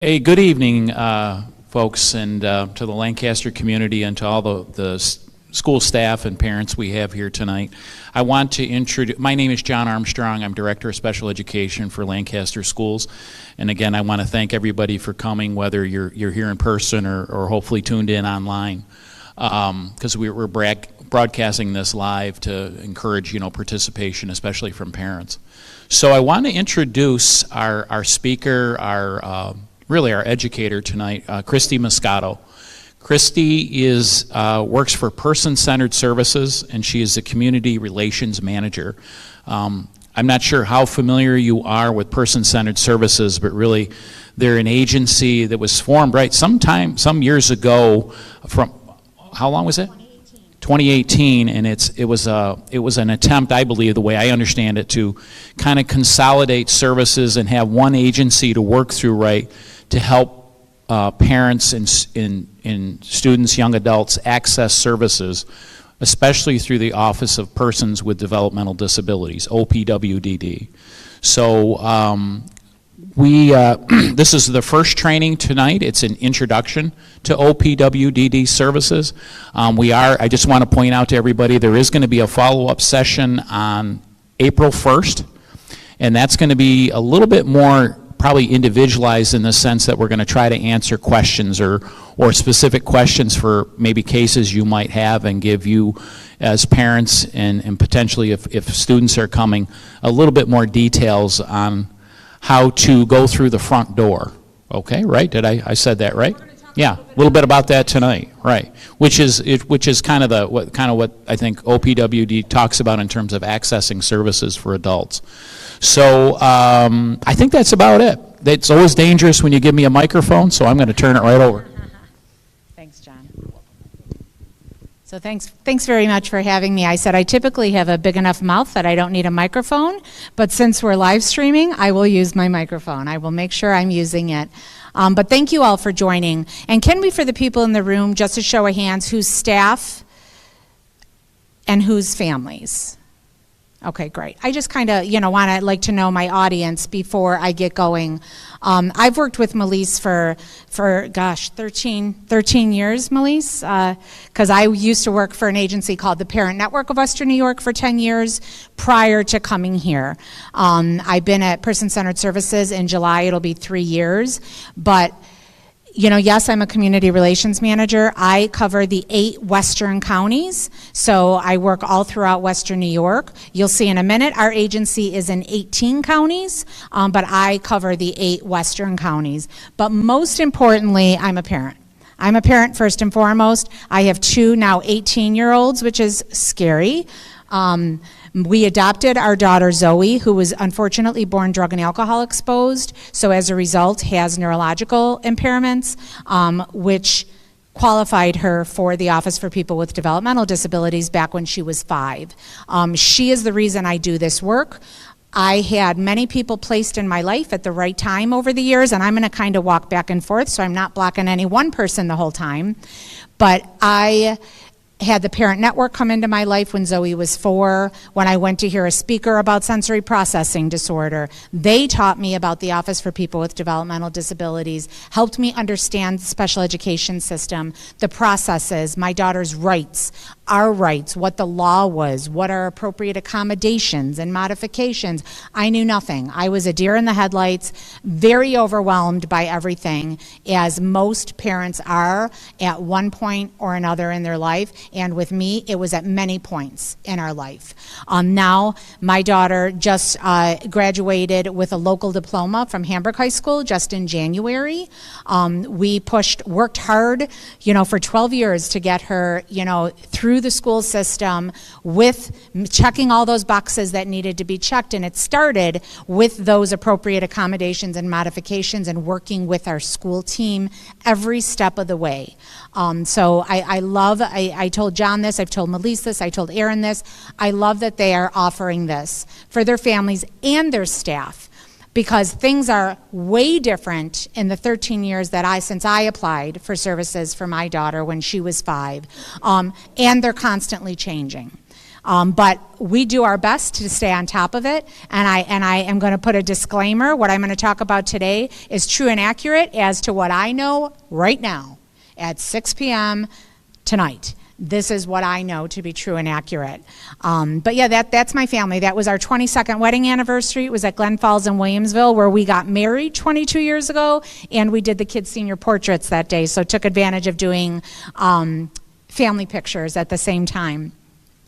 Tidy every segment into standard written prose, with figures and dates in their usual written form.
Hey, good evening, folks, and to the Lancaster community and to all the school staff and parents we have here tonight. I want to introduce, my name is John Armstrong. I'm Director of Special Education for Lancaster Schools. And again, I want to thank everybody for coming, whether you're here in person or hopefully tuned in online, because we're broadcasting this live to encourage, participation, especially from parents. So I want to introduce our speaker, really our educator tonight, Christy Moscato. Christy works for Person-Centered Services, and she is the Community Relations Manager. I'm not sure how familiar you are with Person-Centered Services, but really they're an agency that was formed some years ago. From how long was it? 2018, and it was an attempt, I believe, the way I understand it, to kind of consolidate services and have one agency to work through, to help parents and students, young adults, access services, especially through the Office of Persons with Developmental Disabilities, OPWDD. So this is the first training tonight. It's an introduction to OPWDD services. I just want to point out to everybody, there is going to be a follow-up session on April 1st, and that's going to be a little bit more probably individualized in the sense that we're going to try to answer questions or specific questions for maybe cases you might have, and give you as parents and potentially if students are coming a little bit more details on how to go through the front door. Okay, right? Did I said that right? Yeah, a little bit about that tonight, right? Which is kind of what I think OPWD talks about in terms of accessing services for adults. So I think that's about it. It's always dangerous when you give me a microphone, so I'm going to turn it right over. Thanks, John. So thanks very much for having me. I said I typically have a big enough mouth that I don't need a microphone, but since we're live streaming, I will use my microphone. I will make sure I'm using it. But thank you all for joining. And can we, for the people in the room, just a show of hands, whose staff and whose families? Okay, great. I just kind of, like to know my audience before I get going. I've worked with Melise for 13 years, Melise, because I used to work for an agency called the Parent Network of Western New York for 10 years prior to coming here. I've been at Person-Centered Services. In July, it'll be 3 years, but yes, I'm a community relations manager. I cover the 8 western counties, so I work all throughout Western New York. You'll see in a minute, our agency is in 18 counties, but I cover the 8 western counties. But most importantly, I'm a parent. I'm a parent first and foremost. I have 2 now 18-year-olds, which is scary. We adopted our daughter Zoe, who was unfortunately born drug and alcohol exposed, so as a result has neurological impairments, which qualified her for the Office for People with Developmental Disabilities back when she was 5. She is the reason I do this work. I had many people placed in my life at the right time over the years, and I'm going to kind of walk back and forth, so I'm not blocking any one person the whole time. But I had the Parent Network come into my life when Zoe was 4, when I went to hear a speaker about sensory processing disorder. They taught me about the Office for People with Developmental Disabilities, helped me understand the special education system, the processes, my daughter's rights, our rights, what the law was, what are appropriate accommodations and modifications. I knew nothing. I was a deer in the headlights, very overwhelmed by everything, as most parents are at one point or another in their life. And with me, it was at many points in our life. Now, my daughter just graduated with a local diploma from Hamburg High School just in January. We worked hard, for 12 years to get her, through the school system with checking all those boxes that needed to be checked. And it started with those appropriate accommodations and modifications and working with our school team every step of the way. So I told John this, I've told Melise this, I told Aaron this. I love that they are offering this for their families and their staff, because things are way different in the 13 years since I applied for services for my daughter when she was 5, and they're constantly changing. But we do our best to stay on top of it, and I am going to put a disclaimer. What I'm going to talk about today is true and accurate as to what I know right now at 6 p.m. tonight. This is what I know to be true and accurate. But yeah, that's my family. That was our 22nd wedding anniversary. It was at Glen Falls in Williamsville, where we got married 22 years ago, and we did the kids' senior portraits that day, so took advantage of doing family pictures at the same time.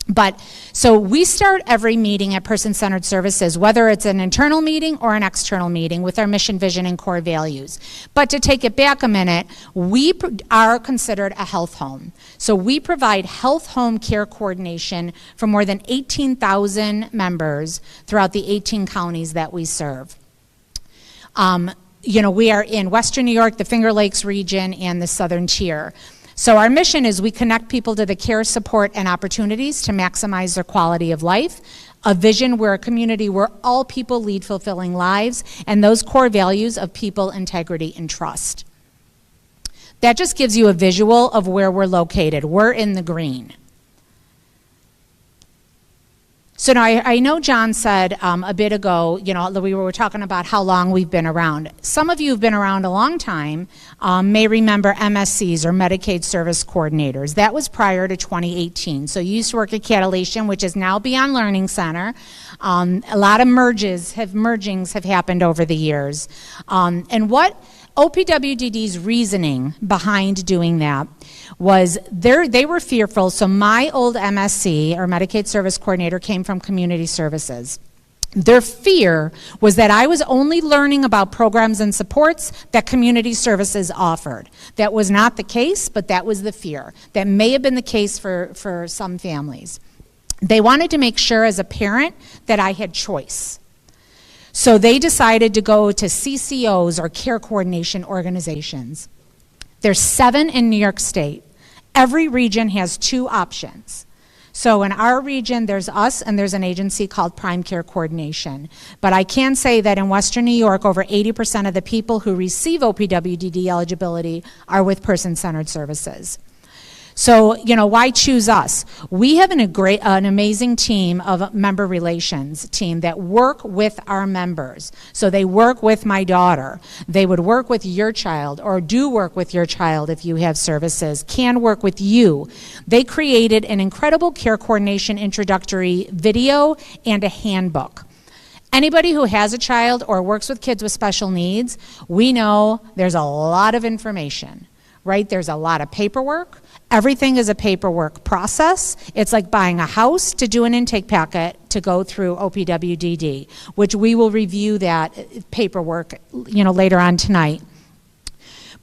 But so we start every meeting at Person-Centered Services, whether it's an internal meeting or an external meeting, with our mission, vision, and core values. But to take it back a minute, we are considered a health home. So we provide health home care coordination for more than 18,000 members throughout the 18 counties that we serve. We are in Western New York, the Finger Lakes region, and the Southern Tier. So our mission is we connect people to the care, support, and opportunities to maximize their quality of life, a vision where a community where all people lead fulfilling lives, and those core values of people, integrity, and trust. That just gives you a visual of where we're located. We're in the green. So now I know John said a bit ago, we were talking about how long we've been around. Some of you who've been around a long time may remember MSCs, or Medicaid Service Coordinators. That was prior to 2018. So you used to work at Catalation, which is now Beyond Learning Center. A lot of mergings have happened over the years. And what OPWDD's reasoning behind doing that was they were fearful. So my old MSC, or Medicaid Service Coordinator, came from Community Services. Their fear was that I was only learning about programs and supports that Community Services offered. That was not the case, but that was the fear. That may have been the case for some families. They wanted to make sure as a parent that I had choice. So they decided to go to CCOs, or care coordination organizations. There's 7 in New York State. Every region has 2 options. So in our region, there's us, and there's an agency called Prime Care Coordination. But I can say that in Western New York, over 80% of the people who receive OPWDD eligibility are with Person-Centered Services. So, why choose us? We have an amazing team of member relations team that work with our members. So they work with my daughter. They would work with your child, or do work with your child if you have services, can work with you. They created an incredible care coordination introductory video and a handbook. Anybody who has a child or works with kids with special needs, we know there's a lot of information, right? There's a lot of paperwork. Everything is a paperwork process. It's like buying a house to do an intake packet to go through OPWDD, which we will review that paperwork, later on tonight.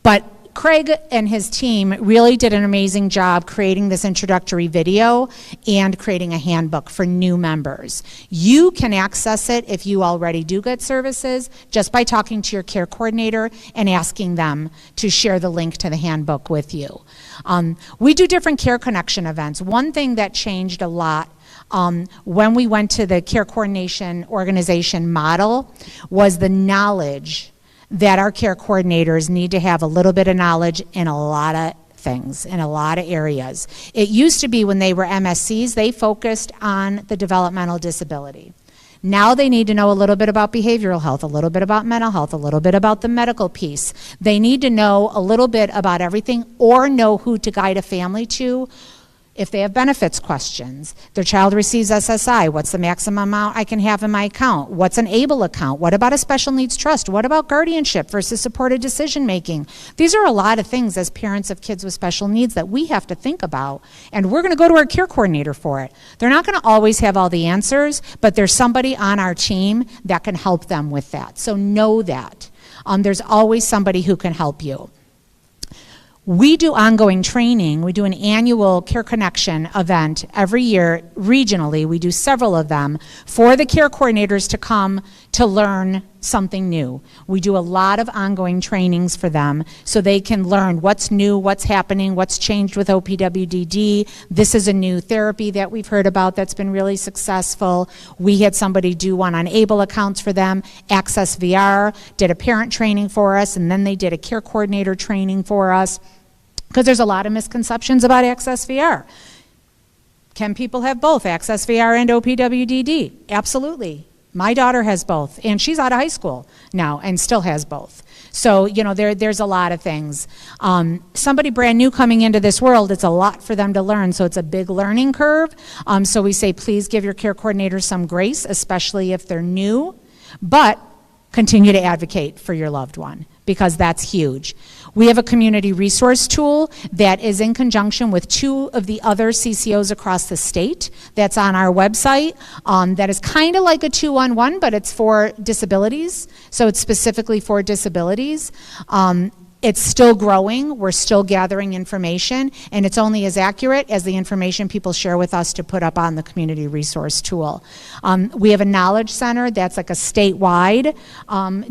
But Craig and his team really did an amazing job creating this introductory video and creating a handbook for new members. You can access it if you already do get services just by talking to your care coordinator and asking them to share the link to the handbook with you. We do different care connection events. One thing that changed a lot when we went to the care coordination organization model was the knowledge that our care coordinators need to have a little bit of knowledge in a lot of things, in a lot of areas. It used to be when they were MSCs, they focused on the developmental disability. Now they need to know a little bit about behavioral health, a little bit about mental health, a little bit about the medical piece. They need to know a little bit about everything, or know who to guide a family to if they have benefits questions. Their child receives SSI. What's the maximum amount I can have in my account? What's an ABLE account? What about a special needs trust? What about guardianship versus supported decision making? These are a lot of things as parents of kids with special needs that we have to think about, and we're going to go to our care coordinator for it. They're not going to always have all the answers, but there's somebody on our team that can help them with that. So know that. There's always somebody who can help you. We do ongoing training. We do an annual Care Connection event every year regionally. We do several of them for the care coordinators to come to learn something new. We do a lot of ongoing trainings for them so they can learn what's new, what's happening, what's changed with OPWDD. This is a new therapy that we've heard about that's been really successful. We had somebody do one on ABLE accounts for them. Access VR did a parent training for us, and then they did a care coordinator training for us, because there's a lot of misconceptions about Access VR. Can people have both, Access VR and OPWDD? Absolutely. My daughter has both, and she's out of high school now and still has both. So, you know, there's a lot of things. Somebody brand new coming into this world, it's a lot for them to learn, so it's a big learning curve. So we say, please give your care coordinator some grace, especially if they're new, but continue to advocate for your loved one, because that's huge. We have a community resource tool that is in conjunction with 2 of the other CCOs across the state that's on our website. That is kind of like a 2-on-1, but it's for disabilities, so it's specifically for disabilities. It's still growing, we're still gathering information, and it's only as accurate as the information people share with us to put up on the community resource tool. We have a knowledge center that's like a statewide,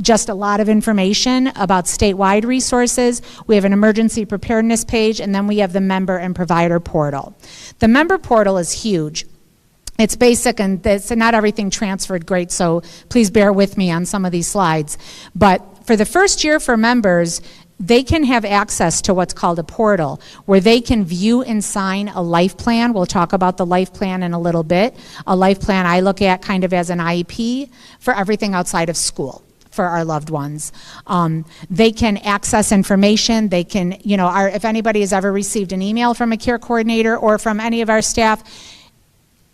just a lot of information about statewide resources. We have an emergency preparedness page, and then we have the member and provider portal. The member portal is huge. It's basic, and not everything transferred great, so please bear with me on some of these slides. But for the first year for members, they can have access to what's called a portal, where they can view and sign a life plan. We'll talk about the life plan in a little bit. A life plan I look at kind of as an IEP for everything outside of school for our loved ones. They can access information. They can, you know, if anybody has ever received an email from a care coordinator or from any of our staff,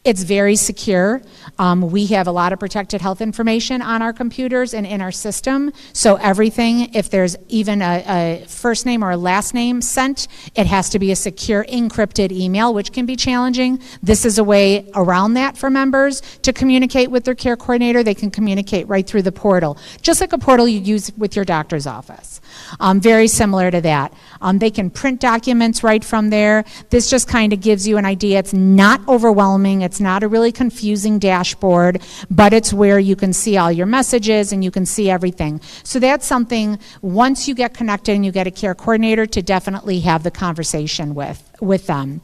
it's very secure. We have a lot of protected health information on our computers and in our system. So everything, if there's even a first name or a last name sent, it has to be a secure encrypted email, which can be challenging. This is a way around that for members to communicate with their care coordinator. They can communicate right through the portal, just like a portal you use with your doctor's office. Very similar to that. They can print documents right from there. This just kind of gives you an idea. It's not overwhelming. It's not a really confusing dashboard, but it's where you can see all your messages and you can see everything. So that's something, once you get connected and you get a care coordinator, to definitely have the conversation with them.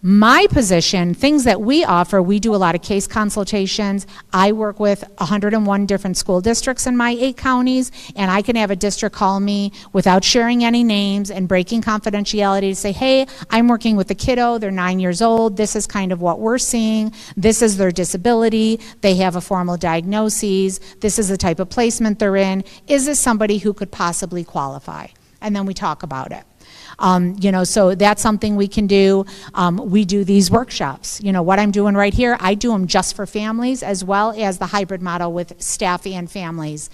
My position, things that we offer, we do a lot of case consultations. I work with 101 different school districts in my 8 counties, and I can have a district call me without sharing any names and breaking confidentiality to say, hey, I'm working with a kiddo, they're 9 years old, this is kind of what we're seeing, this is their disability, they have a formal diagnosis, this is the type of placement they're in, is this somebody who could possibly qualify? And then we talk about it. You know, so that's something we can do. We do these workshops. You know, what I'm doing right here, I do them just for families as well as the hybrid model with staff and families.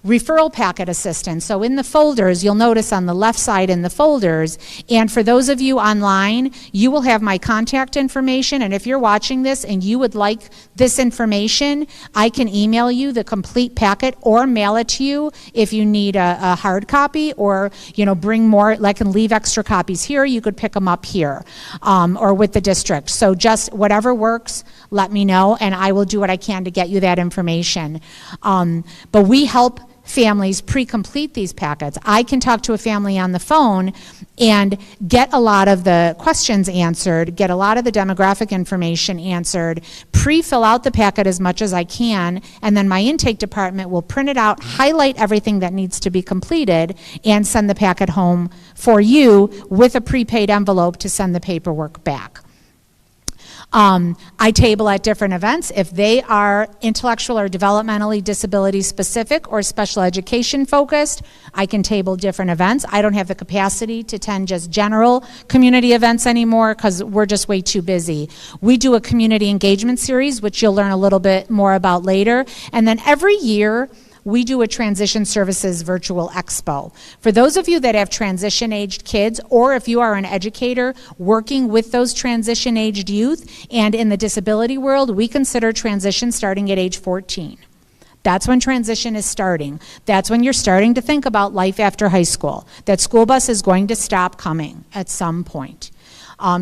Referral packet assistance. So in the folders, you'll notice on the left side in the folders, and for those of you online, you will have my contact information, and if you're watching this and you would like this information, I can email you the complete packet or mail it to you if you need a hard copy, or, you know, bring more, I can leave extra copies here, you could pick them up here, or with the district. So just whatever works, let me know, and I will do what I can to get you that information. But we help families pre-complete these packets. I can talk to a family on the phone and get a lot of the questions answered, get a lot of the demographic information answered, pre-fill out the packet as much as I can, and then my intake department will print it out, highlight everything that needs to be completed, and send the packet home for you with a prepaid envelope to send the paperwork back. I table at different events. If they are intellectual or developmentally disability specific or special education focused, I can table different events. I don't have the capacity to attend just general community events anymore because we're just way too busy. We do a community engagement series, which you'll learn a little bit more about later. And then every year, we do a transition services virtual expo. For those of you that have transition aged kids, or if you are an educator working with those transition aged youth, and in the disability world, we consider transition starting at age 14. That's when transition is starting. That's when you're starting to think about life after high school. That school bus is going to stop coming at some point.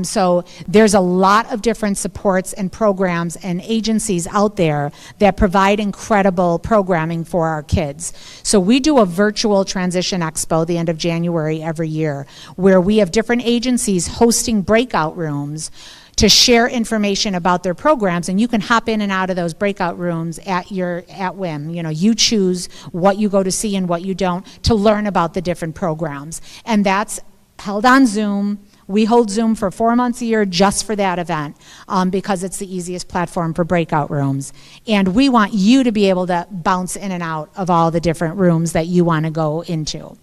So there's a lot of different supports and programs and agencies out there that provide incredible programming for our kids. So we do a virtual transition expo the end of January every year, where we have different agencies hosting breakout rooms to share information about their programs, and you can hop in and out of those breakout rooms at whim. You know, you choose what you go to see and what you don't to learn about the different programs. And that's held on Zoom We hold Zoom for 4 months a year just for that event because it's the easiest platform for breakout rooms. And we want you to be able to bounce in and out of all the different rooms that you want to go into.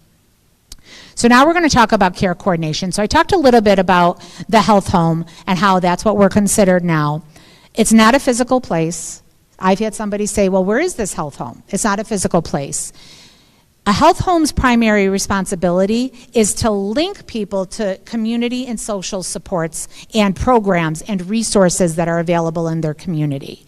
So now we're going to talk about care coordination. So I talked a little bit about the health home and how that's what we're considered now. It's not a physical place. I've had somebody say, well, where is this health home? It's not a physical place. A health home's primary responsibility is to link people to community and social supports and programs and resources that are available in their community.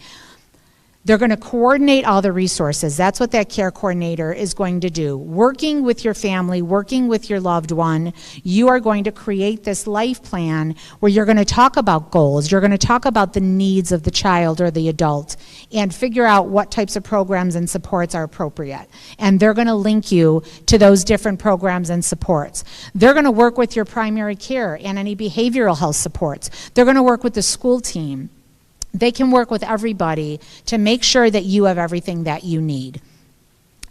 They're going to coordinate all the resources. That's what that care coordinator is going to do. Working with your family, working with your loved one, you are going to create this life plan where you're going to talk about goals. You're going to talk about the needs of the child or the adult and figure out what types of programs and supports are appropriate. And they're going to link you to those different programs and supports. They're going to work with your primary care and any behavioral health supports. They're going to work with the school team. They can work with everybody to make sure that you have everything that you need.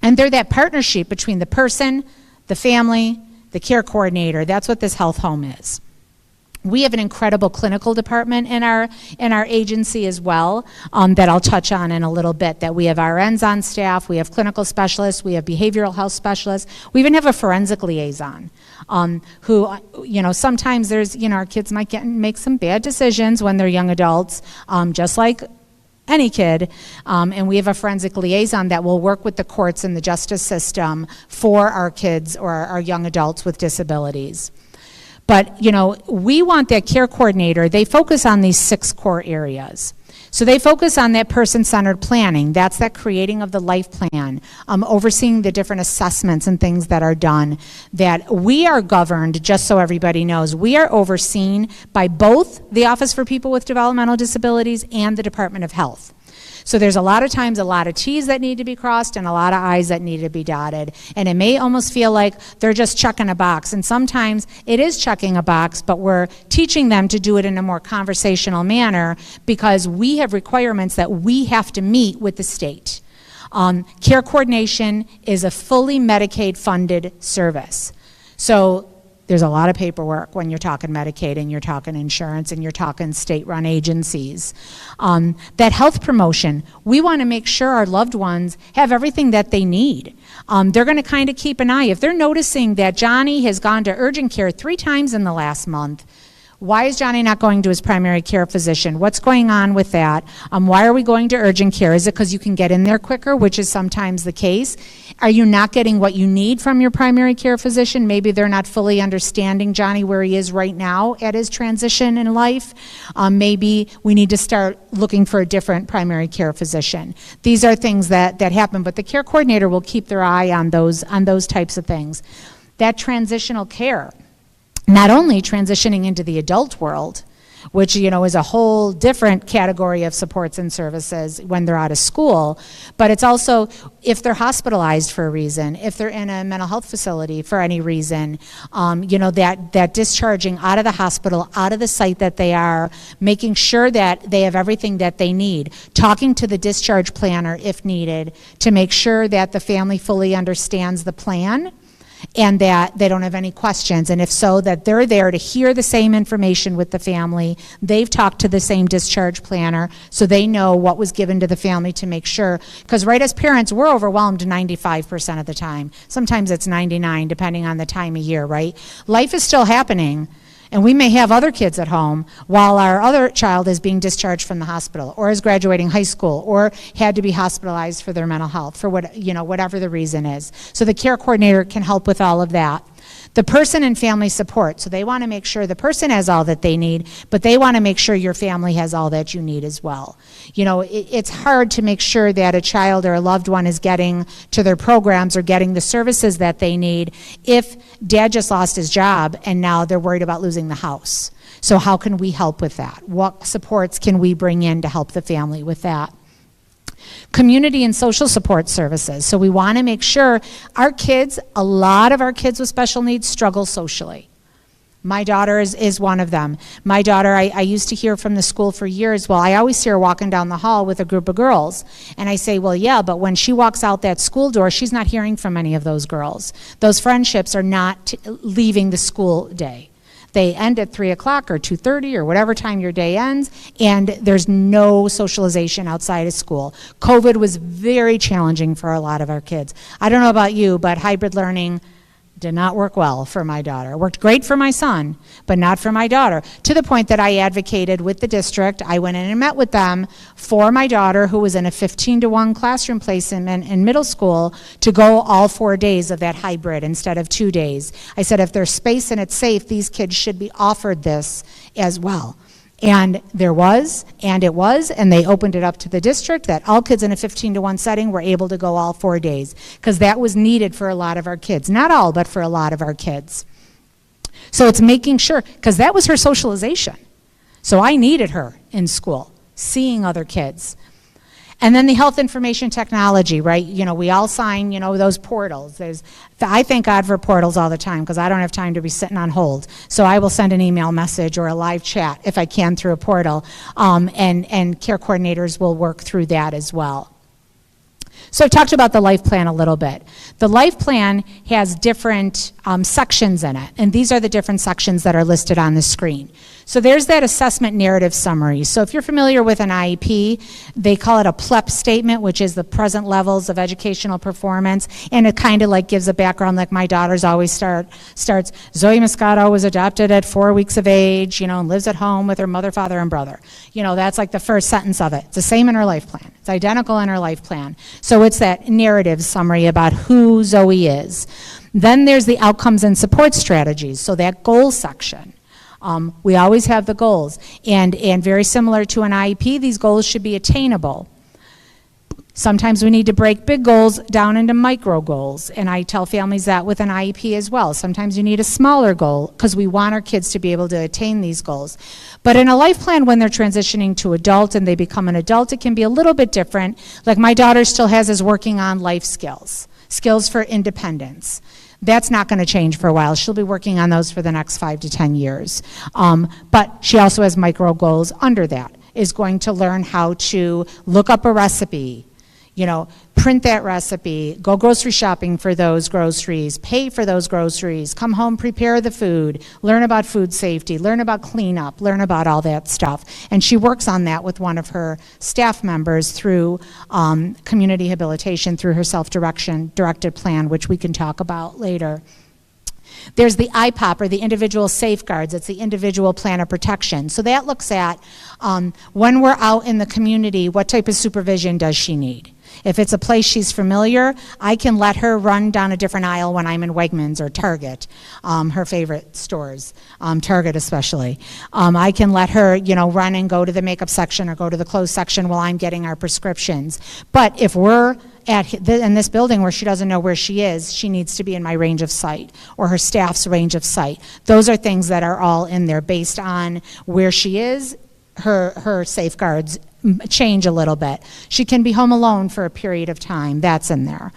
And they're that partnership between the person, the family, the care coordinator. That's what this health home is. We have an incredible clinical department in our agency as well that I'll touch on in a little bit, that we have RNs on staff, we have clinical specialists, we have behavioral health specialists, we even have a forensic liaison who, sometimes there's, our kids might make some bad decisions when they're young adults, just like any kid, and we have a forensic liaison that will work with the courts and the justice system for our kids or our young adults with disabilities. But, we want that care coordinator, they focus on these 6 core areas. So they focus on that person-centered planning. That's that creating of the life plan, overseeing the different assessments and things that are done. That we are governed, just so everybody knows, we are overseen by both the Office for People with Developmental Disabilities and the Department of Health. So there's a lot of times a lot of T's that need to be crossed and a lot of I's that need to be dotted. And it may almost feel like they're just checking a box. And sometimes it is checking a box, but we're teaching them to do it in a more conversational manner because we have requirements that we have to meet with the state. Care coordination is a fully Medicaid funded service. So there's a lot of paperwork when you're talking Medicaid and you're talking insurance and you're talking state-run agencies. That health promotion, we want to make sure our loved ones have everything that they need. They're going to kind of keep an eye. If they're noticing that Johnny has gone to urgent care 3 times in the last month, why is Johnny not going to his primary care physician? What's going on with that? Why are we going to urgent care? Is it because you can get in there quicker, which is sometimes the case? Are you not getting what you need from your primary care physician? Maybe they're not fully understanding Johnny where he is right now at his transition in life. Maybe we need to start looking for a different primary care physician. These are things that happen, but the care coordinator will keep their eye on those types of things. That transitional care. Not only transitioning into the adult world, which is a whole different category of supports and services when they're out of school, but it's also if they're hospitalized for a reason, if they're in a mental health facility for any reason, that discharging out of the hospital, out of the site that they are, making sure that they have everything that they need, talking to the discharge planner if needed to make sure that the family fully understands the plan and that they don't have any questions, and if so, that they're there to hear the same information with the family. They've talked to the same discharge planner, so they know what was given to the family to make sure, because as parents, we're overwhelmed 95% of the time. Sometimes it's 99, depending on the time of year, right? Life is still happening, and we may have other kids at home while our other child is being discharged from the hospital or is graduating high school or had to be hospitalized for their mental health for whatever the reason is. So the care coordinator can help with all of that. The person and family support. So they want to make sure the person has all that they need, but they want to make sure your family has all that you need as well. It's hard to make sure that a child or a loved one is getting to their programs or getting the services that they need if dad just lost his job and now they're worried about losing the house. So how can we help with that? What supports can we bring in to help the family with that? Community and social support services. So we want to make sure a lot of our kids with special needs struggle socially. My daughter is one of them. My daughter, I used to hear from the school for years, well, I always see her walking down the hall with a group of girls. And I say, well, yeah, but when she walks out that school door, she's not hearing from any of those girls. Those friendships are not leaving the school day. They end at 3 o'clock or 2:30 or whatever time your day ends, and there's no socialization outside of school. COVID was very challenging for a lot of our kids. I don't know about you, but hybrid learning did not work well for my daughter. It worked great for my son, but not for my daughter, to the point that I advocated with the district. I went in and met with them for my daughter, who was in a 15-to-1 classroom placement in middle school, to go all 4 days of that hybrid instead of 2 days. I said, if there's space and it's safe, these kids should be offered this as well. And there was, and it was, and they opened it up to the district that all kids in a 15-to-1 setting were able to go all 4 days, because that was needed for a lot of our kids. Not all, but for a lot of our kids. So it's making sure, because that was her socialization. So I needed her in school, seeing other kids. And then the health information technology, right? You know, we all sign, you know, those portals. I thank God for portals all the time, because I don't have time to be sitting on hold. So I will send an email message or a live chat if I can through a portal, and care coordinators will work through that as well. So I talked about the life plan a little bit. The life plan has different sections in it, and these are the different sections that are listed on the screen. So there's that assessment narrative summary. So if you're familiar with an IEP, they call it a PLEP statement, which is the present levels of educational performance, and it kind of like gives a background, like my daughter's always starts, Zoe Moscato was adopted at 4 weeks of age, you know, and lives at home with her mother, father, and brother. You know, that's like the first sentence of it. It's the same in her life plan. It's identical in her life plan. So it's that narrative summary about who Zoe is. Then there's the outcomes and support strategies, so that goal section. We always have the goals, and very similar to an IEP, these goals should be attainable. Sometimes we need to break big goals down into micro goals, and I tell families that with an IEP as well. Sometimes you need a smaller goal because we want our kids to be able to attain these goals. But in a life plan, when they're transitioning to adult and they become an adult, it can be a little bit different. Like my daughter still has is working on life skills, skills for independence. That's not going to change for a while. She'll be working on those for the next 5 to 10 years. But she also has micro goals under that, is going to learn how to look up a recipe, you know, print that recipe, go grocery shopping for those groceries, pay for those groceries, come home, prepare the food, learn about food safety, learn about cleanup, learn about all that stuff. And she works on that with one of her staff members through community habilitation, through her self-directed plan, which we can talk about later. There's the IPOP, or the individual safeguards. It's the individual plan of protection. So that looks at when we're out in the community, what type of supervision does she need? If it's a place she's familiar, I can let her run down a different aisle when I'm in Wegmans or Target, her favorite stores, Target especially. I can let her, you know, run and go to the makeup section or go to the clothes section while I'm getting our prescriptions. But if we're in this building where she doesn't know where she is, she needs to be in my range of sight, or her staff's range of sight. Those are things that are all in there based on where she is. Her safeguards change a little bit. She can be home alone for a period of time. That's in there.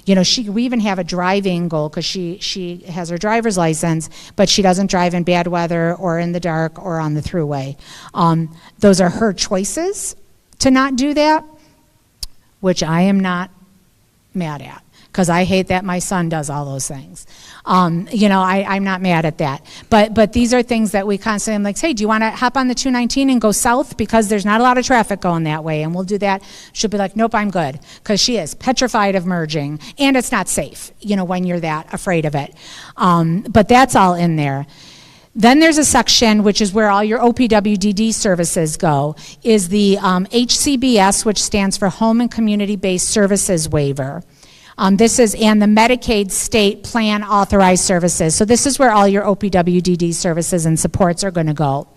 You know, we even have a driving goal, because she has her driver's license, but she doesn't drive in bad weather or in the dark or on the thruway. Those are her choices to not do that, which I am not mad at, because I hate that my son does all those things. You know, I'm not mad at that. But these are things that we constantly, I'm like, hey, do you want to hop on the 219 and go south? Because there's not a lot of traffic going that way, and we'll do that. She'll be like, nope, I'm good, because she is petrified of merging, and it's not safe, you know, when you're that afraid of it. But that's all in there. Then there's a section, which is where all your OPWDD services go, is the HCBS, which stands for Home and Community-Based Services Waiver. This is, and the Medicaid state plan authorized services. So this is where all your OPWDD services and supports are going to go.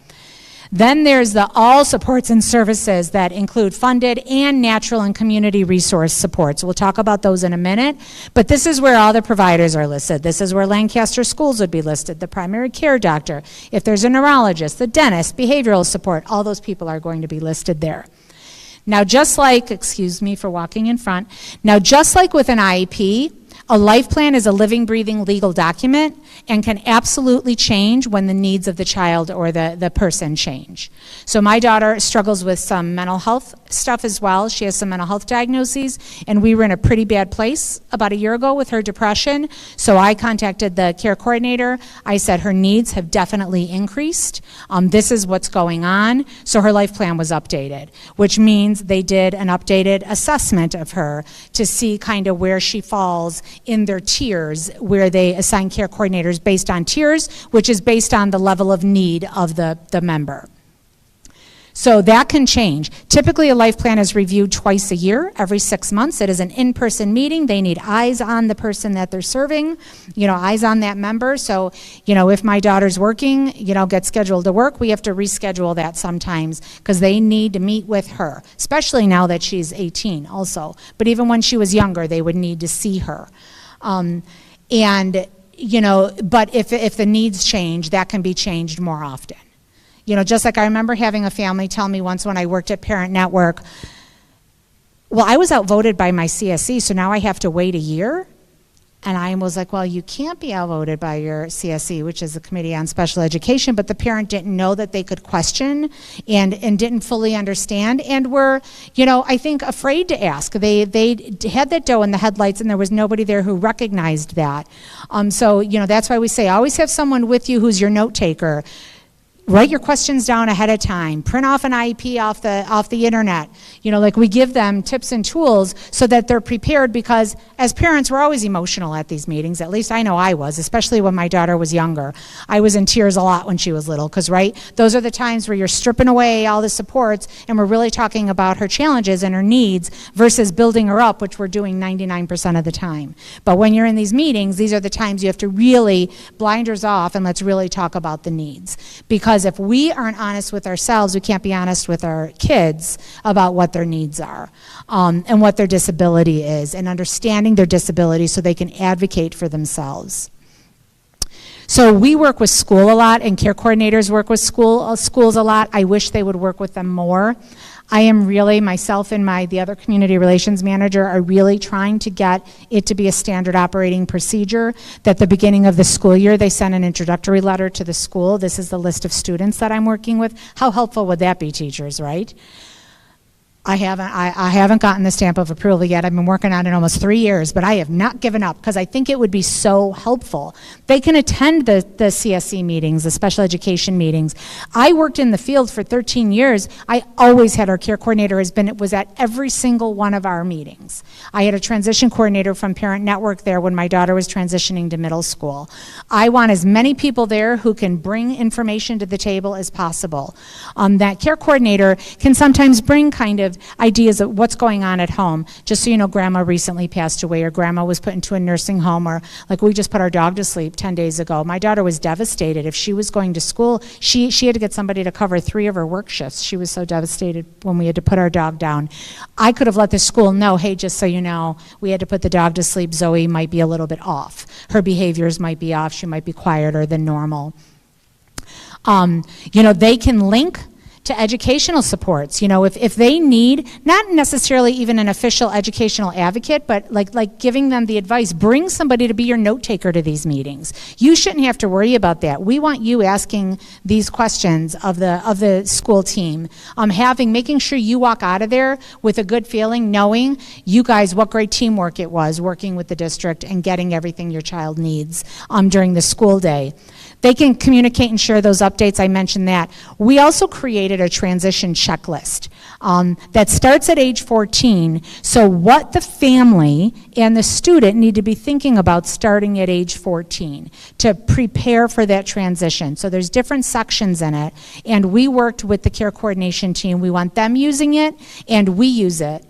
Then there's the all supports and services that include funded and natural and community resource supports. We'll talk about those in a minute, but this is where all the providers are listed. This is where Lancaster schools would be listed, the primary care doctor. If there's a neurologist, the dentist, behavioral support, all those people are going to be listed there. Now, just like, excuse me for walking in front, now just like with an IEP, a life plan is a living, breathing legal document and can absolutely change when the needs of the child or the person change. So my daughter struggles with some mental health stuff as well. She has some mental health diagnoses, and we were in a pretty bad place about a year ago with her depression. So I contacted the care coordinator. I said her needs have definitely increased. This is what's going on. So her life plan was updated, which means they did an updated assessment of her to see kind of where she falls in their tiers, where they assign care coordinators based on tiers, which is based on the level of need of the member. So that can change. Typically, a life plan is reviewed twice a year, every 6 months. It is an in-person meeting. They need eyes on the person that they're serving, eyes on that member. So, if my daughter's working, gets scheduled to work, we have to reschedule that sometimes because they need to meet with her, especially now that she's 18 also. But even when she was younger, they would need to see her. But if the needs change, that can be changed more often. Just like I remember having a family tell me once when I worked at Parent Network, well, I was outvoted by my CSE, so now I have to wait a year. And I was like, well, you can't be outvoted by your CSE, which is the Committee on Special Education, but the parent didn't know that they could question and didn't fully understand and were, I think afraid to ask. They had that doe in the headlights and there was nobody there who recognized that. So that's why we say always have someone with you who's your note taker. Write your questions down ahead of time. Print off an IEP off the internet. We give them tips and tools so that they're prepared because as parents, we're always emotional at these meetings. At least I know I was, especially when my daughter was younger. I was in tears a lot when she was little because, those are the times where you're stripping away all the supports and we're really talking about her challenges and her needs versus building her up, which we're doing 99% of the time. But when you're in these meetings, these are the times you have to really blinders off and let's really talk about the needs. Because if we aren't honest with ourselves, we can't be honest with our kids about what their needs are and what their disability is and understanding their disability so they can advocate for themselves. So we work with school a lot and care coordinators work with schools a lot. I wish they would work with them more. I am really, myself and the other community relations manager are really trying to get it to be a standard operating procedure that at the beginning of the school year they send an introductory letter to the school. This is the list of students that I'm working with. How helpful would that be, teachers, right? I haven't gotten the stamp of approval yet. I've been working on it almost 3 years, but I have not given up because I think it would be so helpful. They can attend the CSE meetings, the special education meetings. I worked in the field for 13 years. I always had our care coordinator was at every single one of our meetings. I had a transition coordinator from Parent Network there when my daughter was transitioning to middle school. I want as many people there who can bring information to the table as possible. That care coordinator can sometimes bring kind of ideas of what's going on at home. Just so you know, grandma recently passed away or grandma was put into a nursing home or like we just put our dog to sleep 10 days ago. My daughter was devastated. If she was going to school, she had to get somebody to cover 3 of her work shifts. She was so devastated when we had to put our dog down. I could have let the school know, hey, just so you know, we had to put the dog to sleep. Zoe might be a little bit off. Her behaviors might be off. She might be quieter than normal. They can link to educational supports. If they need, not necessarily even an official educational advocate, but like giving them the advice, bring somebody to be your note taker to these meetings. You shouldn't have to worry about that. We want you asking these questions of the school team, making sure you walk out of there with a good feeling, knowing you guys, what great teamwork it was working with the district and getting everything your child needs during the school day. They can communicate and share those updates. I mentioned that. We also created a transition checklist that starts at age 14. So what the family and the student need to be thinking about starting at age 14 to prepare for that transition. So there's different sections in it. And we worked with the care coordination team. We want them using it and we use it.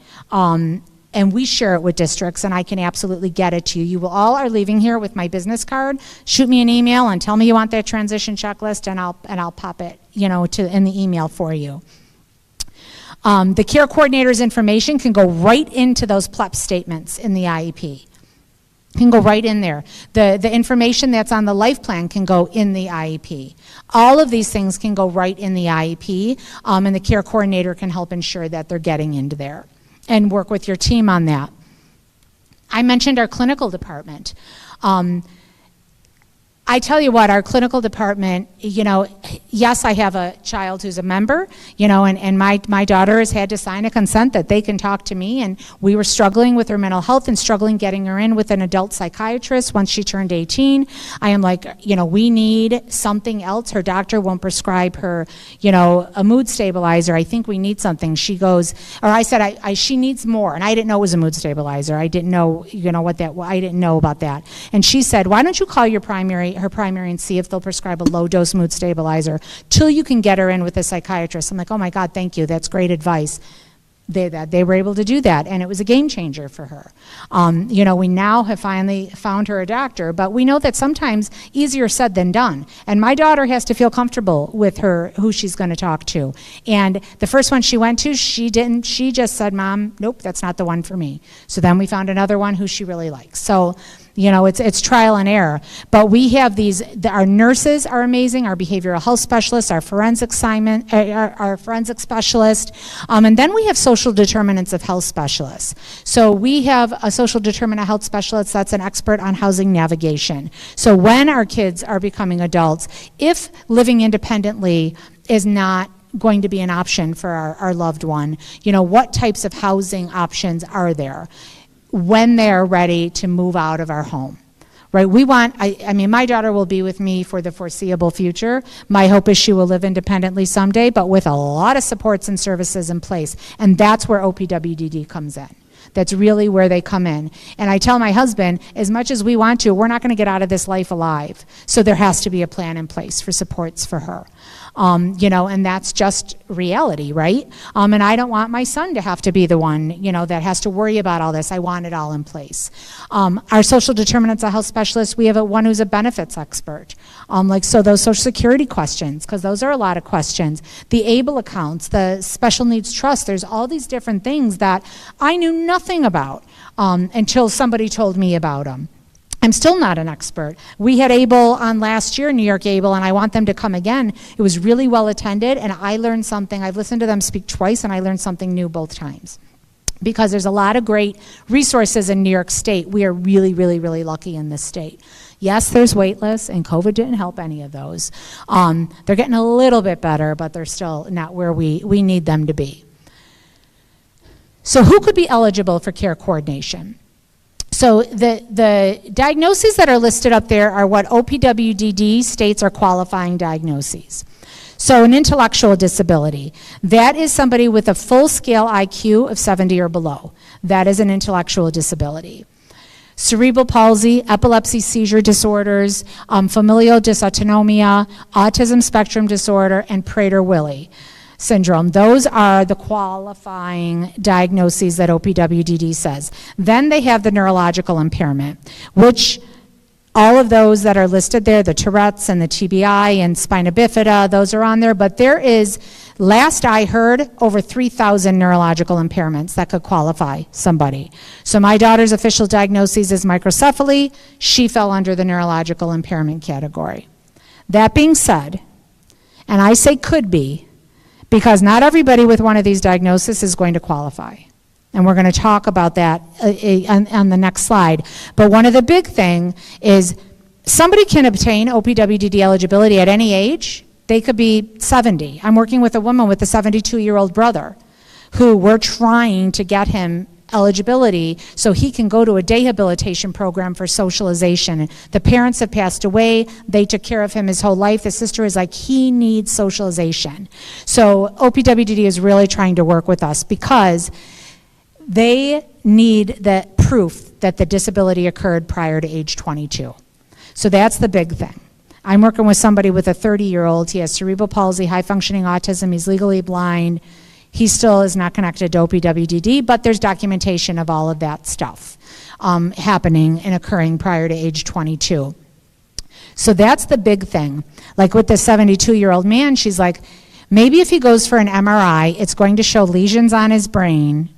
And we share it with districts, and I can absolutely get it to you. You all are leaving here with my business card. Shoot me an email and tell me you want that transition checklist, and I'll pop it, in the email for you. The care coordinator's information can go right into those PLEP statements in the IEP. Can go right in there. The information that's on the life plan can go in the IEP. All of these things can go right in the IEP, and the care coordinator can help ensure that they're getting into there and work with your team on that. I mentioned our clinical department. I I tell you what, our clinical department, you know, yes, I have a child who's a member, you know, and my daughter has had to sign a consent that they can talk to me, and we were struggling with her mental health and struggling getting her in with an adult psychiatrist once she turned 18. I am like, you know, we need something else. Her doctor won't prescribe her, you know, a mood stabilizer. I think we need something. She goes, or I said, she needs more, and I didn't know it was a mood stabilizer. I didn't know, you know, what that, I didn't know about that. And she said, why don't you call your her primary and see if they'll prescribe a low-dose mood stabilizer till you can get her in with a psychiatrist. I'm like, oh my God, thank you, that's great advice. They were able to do that, and it was a game changer for her. You know, we now have finally found her a doctor, but we know that sometimes easier said than done. And my daughter has to feel comfortable with her, who she's going to talk to. And the first one she went to, she didn't. She just said, Mom, nope, that's not the one for me. So then we found another one who she really likes. So, you know, it's trial and error. But we have our nurses are amazing, our behavioral health specialists, our forensic our forensic specialist, and then we have social determinants of health specialists. So we have a social determinant of health specialist that's an expert on housing navigation. So when our kids are becoming adults, if living independently is not going to be an option for our loved one, you know, what types of housing options are there when they're ready to move out of our home, right? We want, I mean, my daughter will be with me for the foreseeable future. My hope is she will live independently someday, but with a lot of supports and services in place. And that's where OPWDD comes in. That's really where they come in. And I tell my husband, as much as we want to, we're not going to get out of this life alive. So there has to be a plan in place for supports for her. You know, and that's just reality, right? And I don't want my son to have to be the one, you know, that has to worry about all this. I want it all in place. Our social determinants of health specialists, we have one who's a benefits expert. Like, so those Social Security questions, because those are a lot of questions. The ABLE accounts, the special needs trust, there's all these different things that I knew nothing about until somebody told me about them. I'm still not an expert. We had ABLE on last year, New York ABLE, and I want them to come again. It was really well attended, and I learned something. I've listened to them speak twice, and I learned something new both times. Because there's a lot of great resources in New York State. We are really, really, really lucky in this state. Yes, there's wait lists, and COVID didn't help any of those. They're getting a little bit better, but they're still not where we need them to be. So who could be eligible for care coordination? So the diagnoses that are listed up there are what OPWDD states are qualifying diagnoses. So an intellectual disability, that is somebody with a full-scale IQ of 70 or below. That is an intellectual disability. Cerebral palsy, epilepsy, seizure disorders, familial dysautonomia, autism spectrum disorder, and Prader-Willi syndrome. Those are the qualifying diagnoses that OPWDD says. Then they have the neurological impairment, which all of those that are listed there, the Tourette's and the TBI and spina bifida, those are on there, but there is, last I heard, over 3,000 neurological impairments that could qualify somebody. So my daughter's official diagnosis is microcephaly. She fell under the neurological impairment category. That being said, and I say could be, because not everybody with one of these diagnoses is going to qualify. And we're going to talk about that on the next slide. But one of the big things is somebody can obtain OPWDD eligibility at any age. They could be 70. I'm working with a woman with a 72-year-old brother who we're trying to get him eligibility so he can go to a rehabilitation program for socialization. The parents have passed away. They took care of him his whole life. The sister is like, he needs socialization. So OPWDD is really trying to work with us because they need the proof that the disability occurred prior to age 22. So that's the big thing. I'm working with somebody with a 30-year-old. He has cerebral palsy, high-functioning autism. He's legally blind. He still is not connected to OPWDD, but there's documentation of all of that stuff happening and occurring prior to age 22. So that's the big thing. Like with the 72-year-old man, she's like, maybe if he goes for an MRI, it's going to show lesions on his brain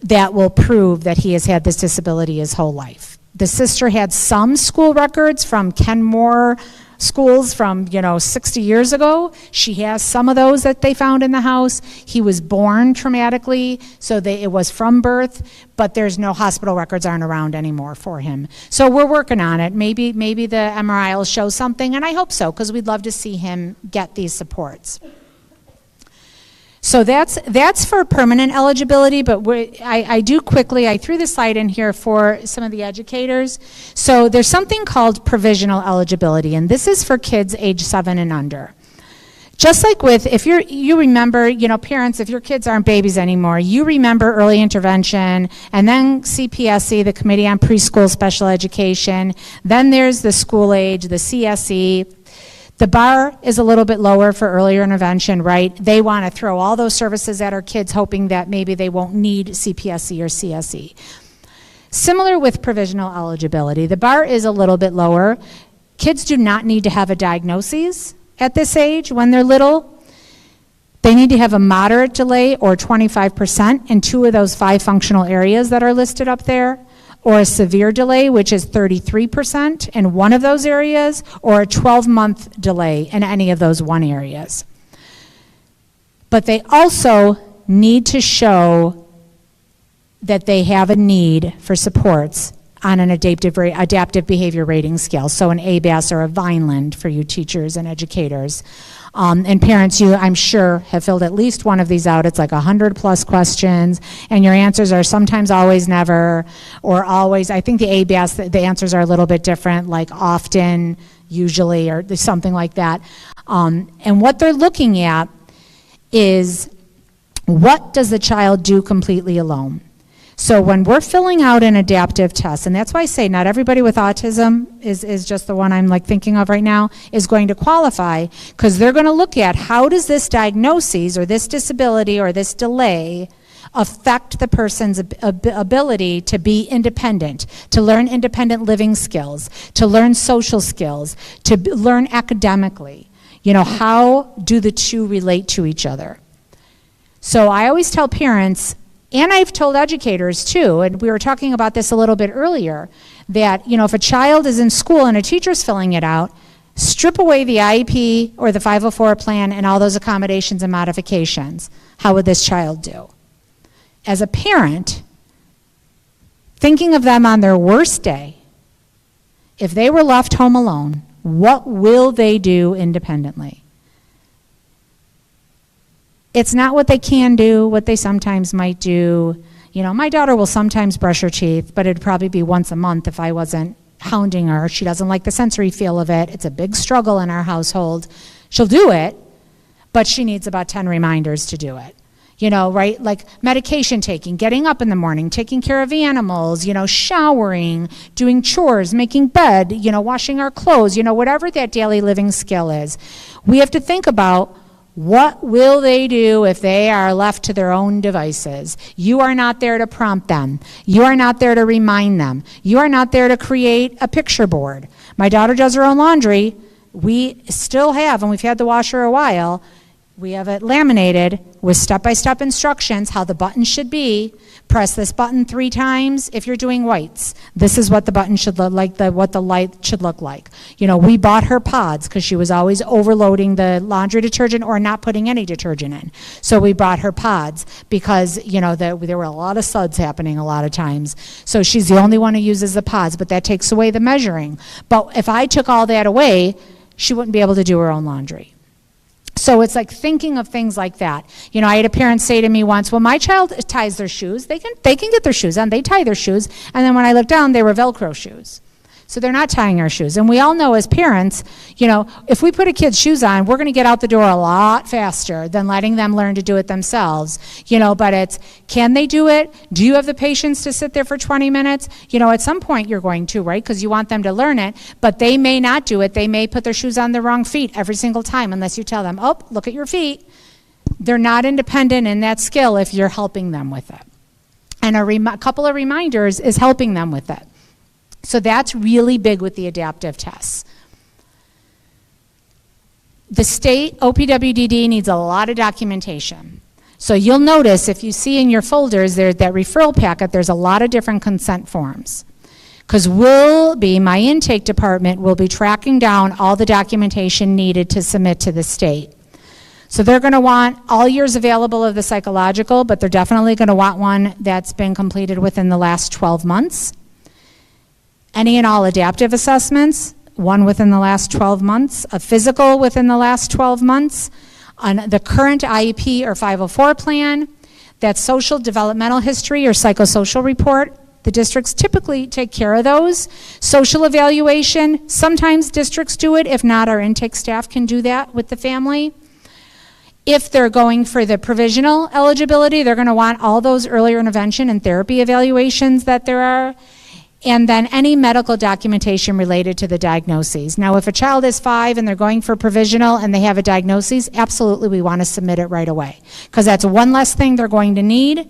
that will prove that he has had this disability his whole life. The sister had some school records from Kenmore schools from, 60 years ago. She has some of those that they found in the house. He was born traumatically, so it was from birth, but there's no hospital records aren't around anymore for him. So we're working on it. Maybe the MRI will show something, and I hope so, because we'd love to see him get these supports. So that's for permanent eligibility, but I threw the slide in here for some of the educators. So there's something called provisional eligibility, and this is for kids age 7 and under. Just like if you remember, parents, if your kids aren't babies anymore, you remember early intervention, and then CPSE, the Committee on Preschool Special Education, then there's the school age, the CSE. The bar is a little bit lower for earlier intervention, right? They want to throw all those services at our kids, hoping that maybe they won't need CPSE or CSE. Similar with provisional eligibility, the bar is a little bit lower. Kids do not need to have a diagnosis at this age when they're little. They need to have a moderate delay or 25% in 2 of those 5 functional areas that are listed up there, or a severe delay, which is 33% in one of those areas, or a 12-month delay in any of those 1 areas. But they also need to show that they have a need for supports on an adaptive behavior rating scale, so an ABAS or a Vineland for you teachers and educators. And parents, you, I'm sure, have filled at least one of these out. It's like 100+ questions, and your answers are sometimes, always, never, or always. I think the ABAS, the answers are a little bit different, like often, usually, or something like that. And what they're looking at is, what does the child do completely alone? So when we're filling out an adaptive test, and that's why I say not everybody with autism is just the one I'm thinking of right now, is going to qualify, because they're going to look at how does this diagnosis or this disability or this delay affect the person's ability to be independent, to learn independent living skills, to learn social skills, to learn academically. How do the two relate to each other? So I always tell parents, and I've told educators too, and we were talking about this a little bit earlier, that if a child is in school and a teacher's filling it out, strip away the IEP or the 504 plan and all those accommodations and modifications. How would this child do? As a parent, thinking of them on their worst day, if they were left home alone, what will they do independently? It's not what they can do, what they sometimes might do. My daughter will sometimes brush her teeth, but it'd probably be once a month if I wasn't hounding her. She doesn't like the sensory feel of it. It's a big struggle in our household. She'll do it, but she needs about 10 reminders to do it. Right? Like medication taking, getting up in the morning, taking care of animals, showering, doing chores, making bed, washing our clothes, whatever that daily living skill is. We have to think about, what will they do if they are left to their own devices? You are not there to prompt them. You are not there to remind them. You are not there to create a picture board. My daughter does her own laundry. We still have, and we've had the washer a while, we have it laminated with step-by-step instructions how the button should be. Press this button 3 times if you're doing whites. This is what the button should look like, what the light should look like. We bought her pods because she was always overloading the laundry detergent or not putting any detergent in. So we bought her pods because, there were a lot of suds happening a lot of times. So she's the only one who uses the pods, but that takes away the measuring. But if I took all that away, she wouldn't be able to do her own laundry. So it's like thinking of things like that. I had a parent say to me once, well, my child ties their shoes. They can get their shoes on. They tie their shoes. And then when I looked down, they were Velcro shoes. So they're not tying our shoes. And we all know as parents, if we put a kid's shoes on, we're going to get out the door a lot faster than letting them learn to do it themselves. But it's, can they do it? Do you have the patience to sit there for 20 minutes? At some point you're going to, right? Because you want them to learn it, but they may not do it. They may put their shoes on the wrong feet every single time unless you tell them, oh, look at your feet. They're not independent in that skill if you're helping them with it. And a couple of reminders is helping them with it. So that's really big with the adaptive tests. The state OPWDD needs a lot of documentation. So you'll notice if you see in your folders there that referral packet, there's a lot of different consent forms. because my intake department will be tracking down all the documentation needed to submit to the state. So they're going to want all years available of the psychological, but they're definitely going to want one that's been completed within the last 12 months. Any and all adaptive assessments, one within the last 12 months, a physical within the last 12 months, on the current IEP or 504 plan, that social developmental history or psychosocial report. The districts typically take care of those. Social evaluation, sometimes districts do it. If not, our intake staff can do that with the family. If they're going for the provisional eligibility, they're going to want all those earlier intervention and therapy evaluations that there are. And then any medical documentation related to the diagnoses. Now, if a child is 5 and they're going for provisional and they have a diagnosis, absolutely we want to submit it right away. Because that's one less thing they're going to need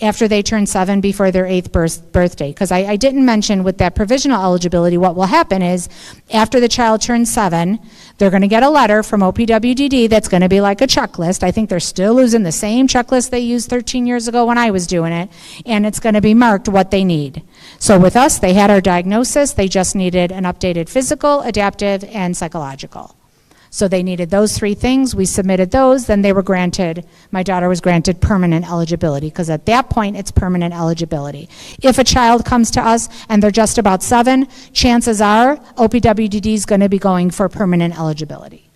after they turn 7 before their 8th birthday. Because I didn't mention with that provisional eligibility, what will happen is after the child turns 7, they're going to get a letter from OPWDD that's going to be like a checklist. I think they're still using the same checklist they used 13 years ago when I was doing it, and it's going to be marked what they need. So with us, they had our diagnosis, they just needed an updated physical, adaptive, and psychological. So they needed those 3 things. We submitted those. Then they were granted, my daughter was granted permanent eligibility, because at that point it's permanent eligibility. If a child comes to us and they're just about 7, chances are OPWDD is going to be going for permanent eligibility.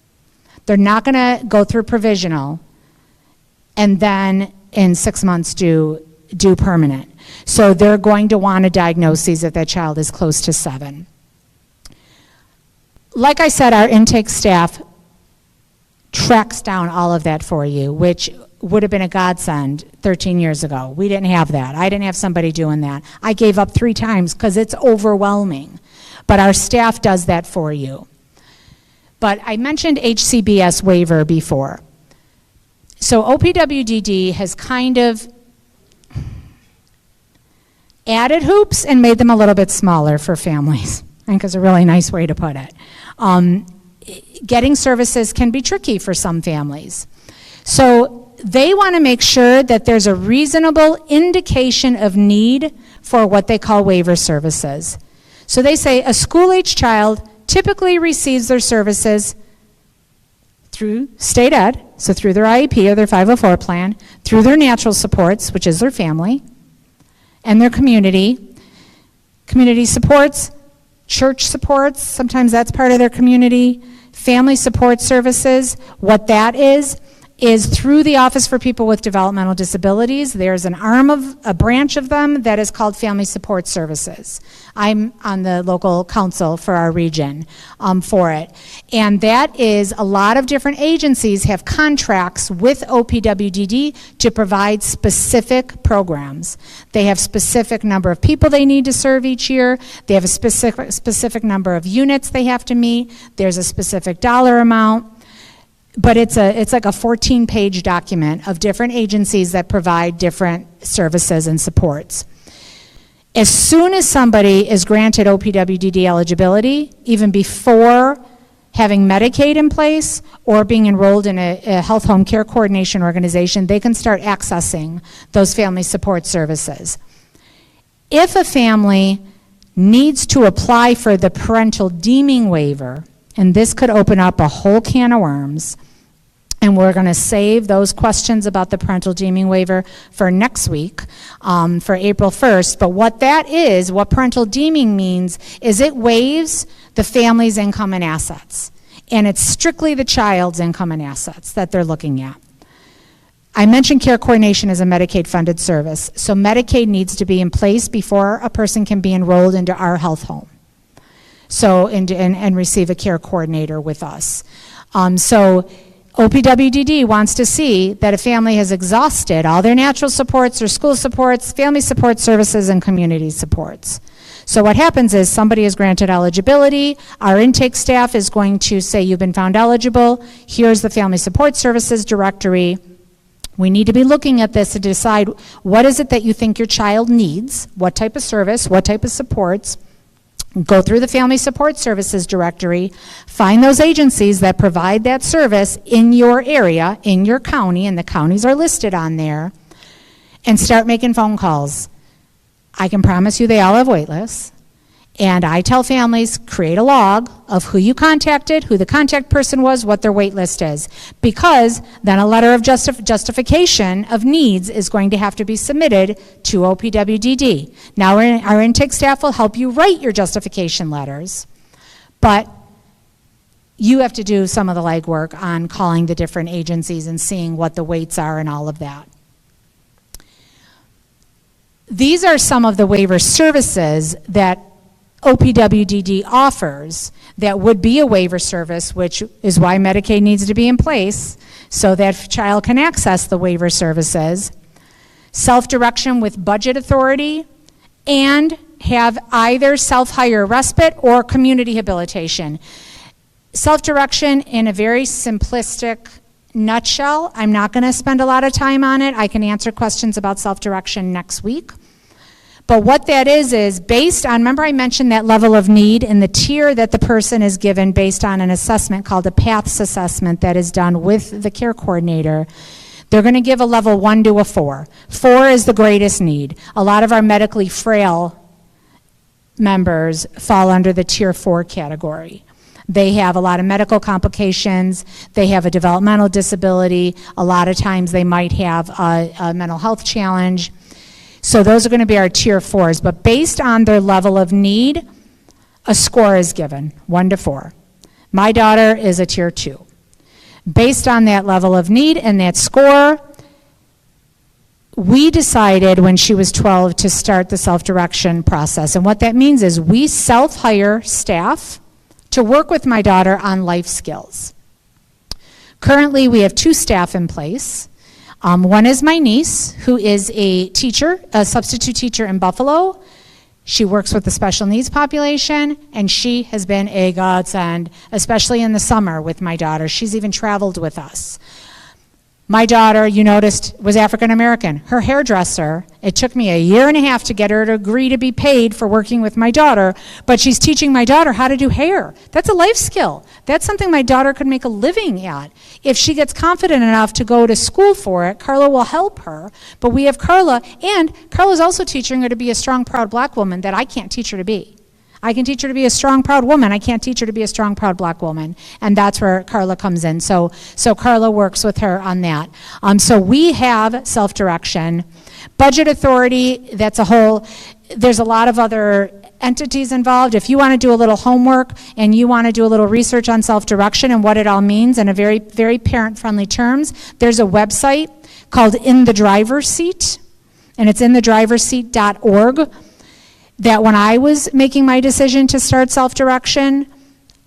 They're not going to go through provisional and then in 6 months do permanent. So they're going to want a diagnosis if that child is close to 7. Like I said, our intake staff tracks down all of that for you, which would have been a godsend 13 years ago. We didn't have that. I didn't have somebody doing that. I gave up 3 times because it's overwhelming. But our staff does that for you. But I mentioned HCBS waiver before. So OPWDD has kind of added hoops and made them a little bit smaller for families. I think is a really nice way to put it. Getting services can be tricky for some families. So they want to make sure that there's a reasonable indication of need for what they call waiver services. So they say a school-age child typically receives their services through state ed, so through their IEP or their 504 plan, through their natural supports, which is their family, and their community supports, church supports, sometimes that's part of their community, family support services. What that is through the Office for People with Developmental Disabilities. There's an arm of, a branch of them that is called Family Support Services. I'm on the local council for our region for it. And that is a lot of different agencies have contracts with OPWDD to provide specific programs. They have specific number of people they need to serve each year. They have a specific number of units they have to meet. There's a specific dollar amount. But it's like a 14-page document of different agencies that provide different services and supports. As soon as somebody is granted OPWDD eligibility, even before having Medicaid in place or being enrolled in a health home care coordination organization, they can start accessing those family support services. If a family needs to apply for the parental deeming waiver, and this could open up a whole can of worms, and we're going to save those questions about the parental deeming waiver for next week, for April 1st. But what that is, what parental deeming means, is it waives the family's income and assets. And it's strictly the child's income and assets that they're looking at. I mentioned care coordination as a Medicaid-funded service. So Medicaid needs to be in place before a person can be enrolled into our health home. So, and receive a care coordinator with us. So OPWDD wants to see that a family has exhausted all their natural supports, their school supports, family support services, and community supports. So what happens is somebody is granted eligibility, our intake staff is going to say you've been found eligible, here's the family support services directory. We need to be looking at this to decide what is it that you think your child needs, what type of service, what type of supports. Go through the Family Support Services directory, find those agencies that provide that service in your area, in your county, and the counties are listed on there, and start making phone calls. I can promise you they all have wait lists. And I tell families, create a log of who you contacted, who the contact person was, what their wait list is. Because then a letter of justification of needs is going to have to be submitted to OPWDD. Now our intake staff will help you write your justification letters, but you have to do some of the legwork on calling the different agencies and seeing what the waits are and all of that. These are some of the waiver services that OPWDD offers that would be a waiver service, which is why Medicaid needs to be in place so that child can access the waiver services. Self-direction with budget authority, and have either self-hire respite or community habilitation. Self-direction in a very simplistic nutshell. I'm not going to spend a lot of time on it. I can answer questions about self-direction next week. But what that is based on, remember I mentioned that level of need and the tier that the person is given based on an assessment called a PATHS assessment that is done with the care coordinator. They're going to give a level 1 to a 4. 4 is the greatest need. A lot of our medically frail members fall under the tier 4 category. They have a lot of medical complications. They have a developmental disability. A lot of times they might have a mental health challenge. So those are going to be our tier 4s, but based on their level of need, a score is given, 1 to 4. My daughter is a tier 2. Based on that level of need and that score, we decided when she was 12 to start the self-direction process. And what that means is we self-hire staff to work with my daughter on life skills. Currently, we have 2 staff in place. One is my niece, who is a teacher, a substitute teacher in Buffalo. She works with the special needs population, and she has been a godsend, especially in the summer with my daughter. She's even traveled with us. My daughter, you noticed, was African American. Her hairdresser, it took me a year and a half to get her to agree to be paid for working with my daughter, but she's teaching my daughter how to do hair. That's a life skill. That's something my daughter could make a living at. If she gets confident enough to go to school for it, Carla will help her. But we have Carla, and Carla's also teaching her to be a strong, proud black woman that I can't teach her to be. I can teach her to be a strong, proud woman. I can't teach her to be a strong, proud black woman. And that's where Carla comes in. So Carla works with her on that. So we have self-direction. Budget authority, that's a whole, there's a lot of other entities involved. If you want to do a little homework and you want to do a little research on self-direction and what it all means in a very, very parent-friendly terms, there's a website called In the Driver's Seat, and it's inthedriverseat.org. That when I was making my decision to start self-direction,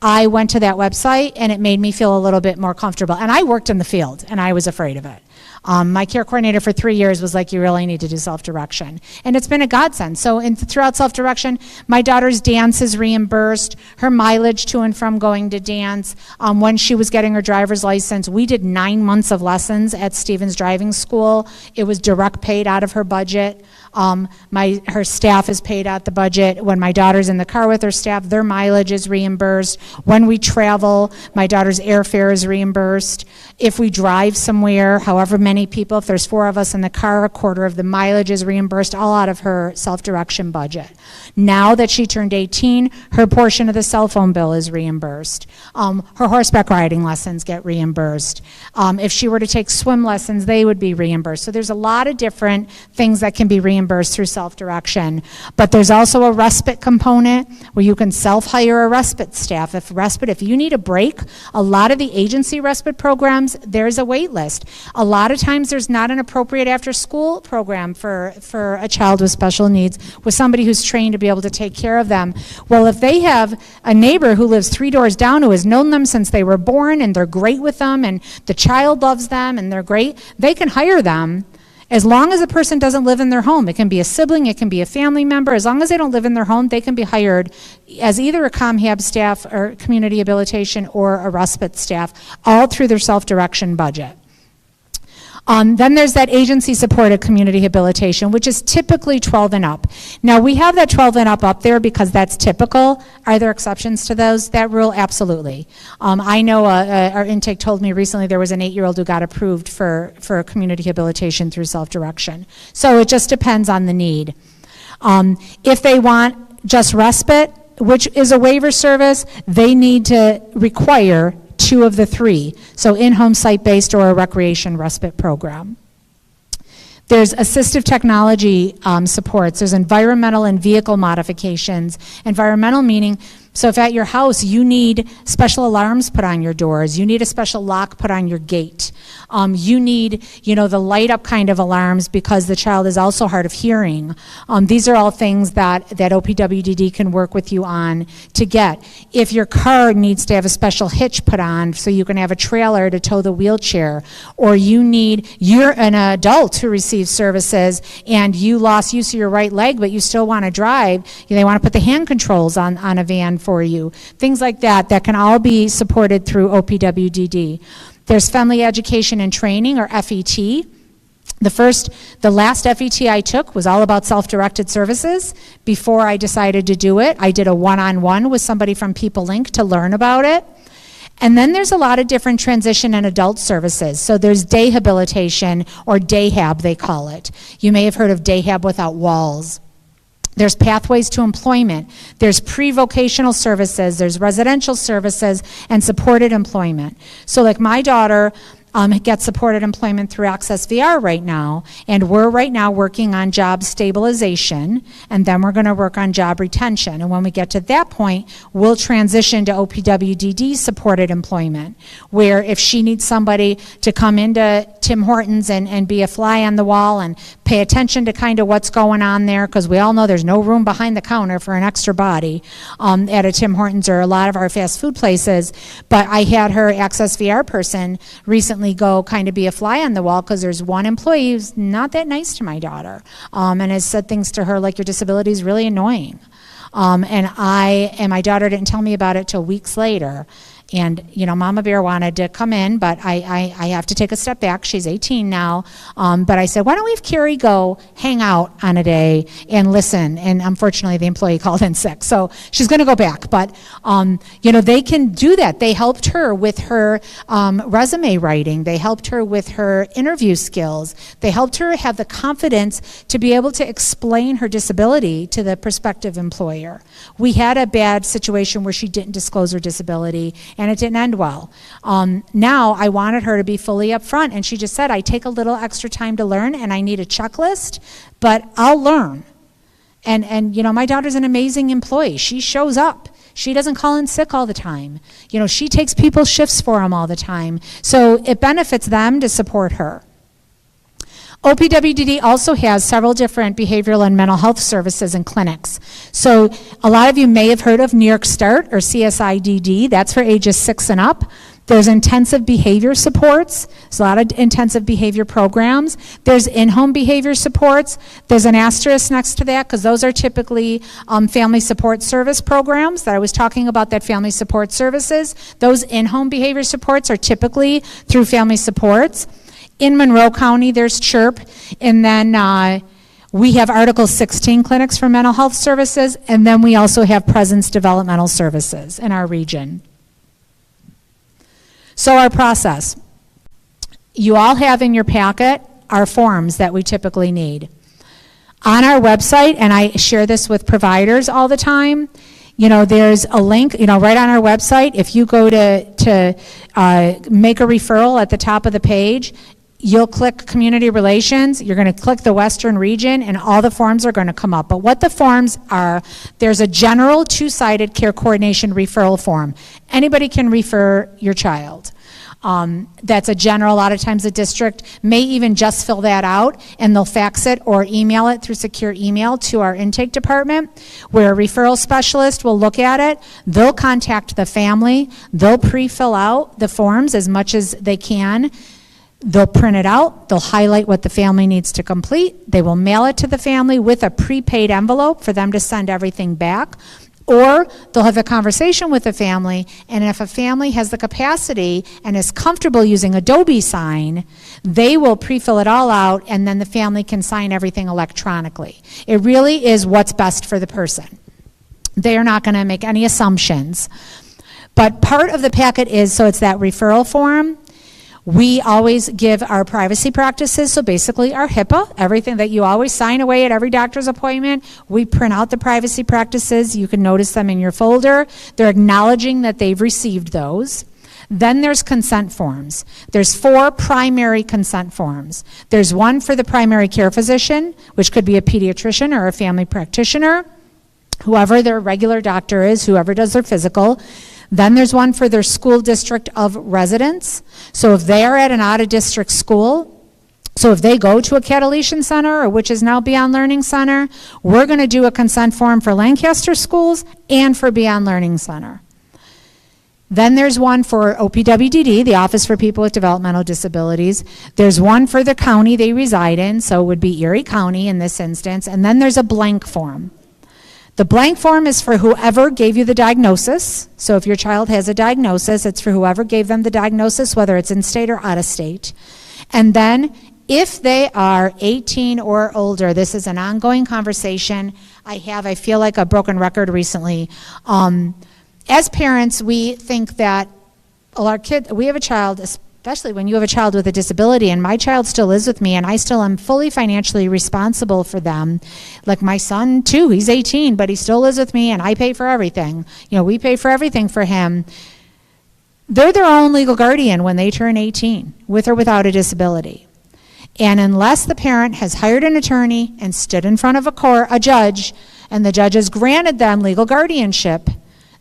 I went to that website and it made me feel a little bit more comfortable. And I worked in the field and I was afraid of it. My care coordinator for 3 years was like, you really need to do self-direction. And it's been a godsend. So throughout self-direction, my daughter's dance is reimbursed, her mileage to and from going to dance. When she was getting her driver's license, we did 9 months of lessons at Stevens Driving School. It was direct paid out of her budget. Her staff is paid out the budget. When my daughter's in the car with her staff, their mileage is reimbursed. When we travel, my daughter's airfare is reimbursed. If we drive somewhere, however many people, if there's 4 of us in the car, a quarter of the mileage is reimbursed, all out of her self-direction budget. Now that she turned 18, her portion of the cell phone bill is reimbursed. Her horseback riding lessons get reimbursed. If she were to take swim lessons, they would be reimbursed. So there's a lot of different things that can be reimbursed through self-direction. But there's also a respite component where you can self-hire a respite staff. If you need a break, a lot of the agency respite programs, there's a wait list. A lot of times there's not an appropriate after-school program for a child with special needs, with somebody who's trained to be able to take care of them. Well, if they have a neighbor who lives 3 doors down who has known them since they were born and they're great with them and the child loves them and they're great, they can hire them. As long as the person doesn't live in their home, it can be a sibling, it can be a family member, as long as they don't live in their home, they can be hired as either a ComHab staff or community habilitation or a respite staff, all through their self-direction budget. Then there's that agency-supported community habilitation, which is typically 12 and up. Now, we have that 12 and up there because that's typical. Are there exceptions to that rule? Absolutely. I know our intake told me recently there was an 8-year-old who got approved for community habilitation through self-direction. So it just depends on the need. If they want just respite, which is a waiver service, they need to require 2 of the 3. So in-home site-based or a recreation respite program. There's assistive technology supports. There's environmental and vehicle modifications. Environmental meaning, so if at your house you need special alarms put on your doors, you need a special lock put on your gate, you need, the light up kind of alarms because the child is also hard of hearing. These are all things that OPWDD can work with you on to get. If your car needs to have a special hitch put on so you can have a trailer to tow the wheelchair, or you're an adult who receives services and you lost use of your right leg but you still want to drive, they want to put the hand controls on a van for you. Things like that can all be supported through OPWDD. There's Family Education and Training, or FET. The last FET I took was all about self-directed services. Before I decided to do it, I did a one-on-one with somebody from People Inc. to learn about it. And then there's a lot of different transition and adult services. So there's dayhabilitation, or DayHab they call it. You may have heard of Dayhab Without Walls. There's pathways to employment. There's pre-vocational services. There's residential services and supported employment. So like my daughter gets supported employment through Access VR right now, and we're right now working on job stabilization, and then we're going to work on job retention. And when we get to that point, we'll transition to OPWDD supported employment, where if she needs somebody to come into Tim Hortons and be a fly on the wall and pay attention to kind of what's going on there, because we all know there's no room behind the counter for an extra body at a Tim Hortons or a lot of our fast food places. But I had her Access VR person recently go kind of be a fly on the wall because there's one employee who's not that nice to my daughter and has said things to her like, your disability is really annoying. And my daughter didn't tell me about it till weeks later. And, Mama Bear wanted to come in, but I have to take a step back. She's 18 now. But I said, why don't we have Carrie go hang out on a day and listen? And unfortunately, the employee called in sick. So she's going to go back. But, they can do that. They helped her with her resume writing. They helped her with her interview skills. They helped her have the confidence to be able to explain her disability to the prospective employer. We had a bad situation where she didn't disclose her disability, and it didn't end well. Now I wanted her to be fully upfront, and she just said, I take a little extra time to learn and I need a checklist, but I'll learn. And my daughter's an amazing employee. She shows up. She doesn't call in sick all the time. She takes people's shifts for them all the time. So it benefits them to support her. OPWDD also has several different behavioral and mental health services and clinics. So a lot of you may have heard of New York START, or CSIDD. That's for ages 6 and up. There's intensive behavior supports. There's a lot of intensive behavior programs. There's in-home behavior supports. There's an asterisk next to that because those are typically family support service programs that I was talking about, that family support services. Those in-home behavior supports are typically through family supports. In Monroe County, there's CHIRP, and then we have Article 16 clinics for mental health services, and then we also have Presence Developmental Services in our region. So our process. You all have in your packet our forms that we typically need. On our website, and I share this with providers all the time, there's a link, right on our website. If you go to make a referral at the top of the page, you'll click Community Relations, you're going to click the Western region, and all the forms are going to come up. But what the forms are, there's a general two-sided care coordination referral form. Anybody can refer your child. That's a general. A lot of times the district may even just fill that out, and they'll fax it or email it through secure email to our intake department, where a referral specialist will look at it. They'll contact the family. They'll pre-fill out the forms as much as they can. They'll print it out, they'll highlight what the family needs to complete, they will mail it to the family with a prepaid envelope for them to send everything back, or they'll have a conversation with the family, and if a family has the capacity and is comfortable using Adobe Sign, they will pre-fill it all out, and then the family can sign everything electronically. It really is what's best for the person. They are not going to make any assumptions. But part of the packet is, so it's that referral form. We always give our privacy practices, so basically our HIPAA, everything that you always sign away at every doctor's appointment. We print out the privacy practices. You can notice them in your folder. They're acknowledging that they've received those. Then there's consent forms. There's 4 primary consent forms. There's one for the primary care physician, which could be a pediatrician or a family practitioner, whoever their regular doctor is, whoever does their physical. Then there's one for their school district of residence. So if they are at an out-of-district school, so if they go to a Cataletian Center, or which is now Beyond Learning Center, we're going to do a consent form for Lancaster schools and for Beyond Learning Center. Then there's one for OPWDD, the Office for People with Developmental Disabilities. There's one for the county they reside in, so it would be Erie County in this instance. And then there's a blank form. The blank form is for whoever gave you the diagnosis. So if your child has a diagnosis, it's for whoever gave them the diagnosis, whether it's in state or out of state. And then if they are 18 or older, this is an ongoing conversation I feel like a broken record recently. As parents, we think that we have a child, especially when you have a child with a disability, and my child still lives with me, and I still am fully financially responsible for them. Like my son, too, he's 18, but he still lives with me, and I pay for everything. We pay for everything for him. They're their own legal guardian when they turn 18, with or without a disability. And unless the parent has hired an attorney and stood in front of a judge, and the judge has granted them legal guardianship,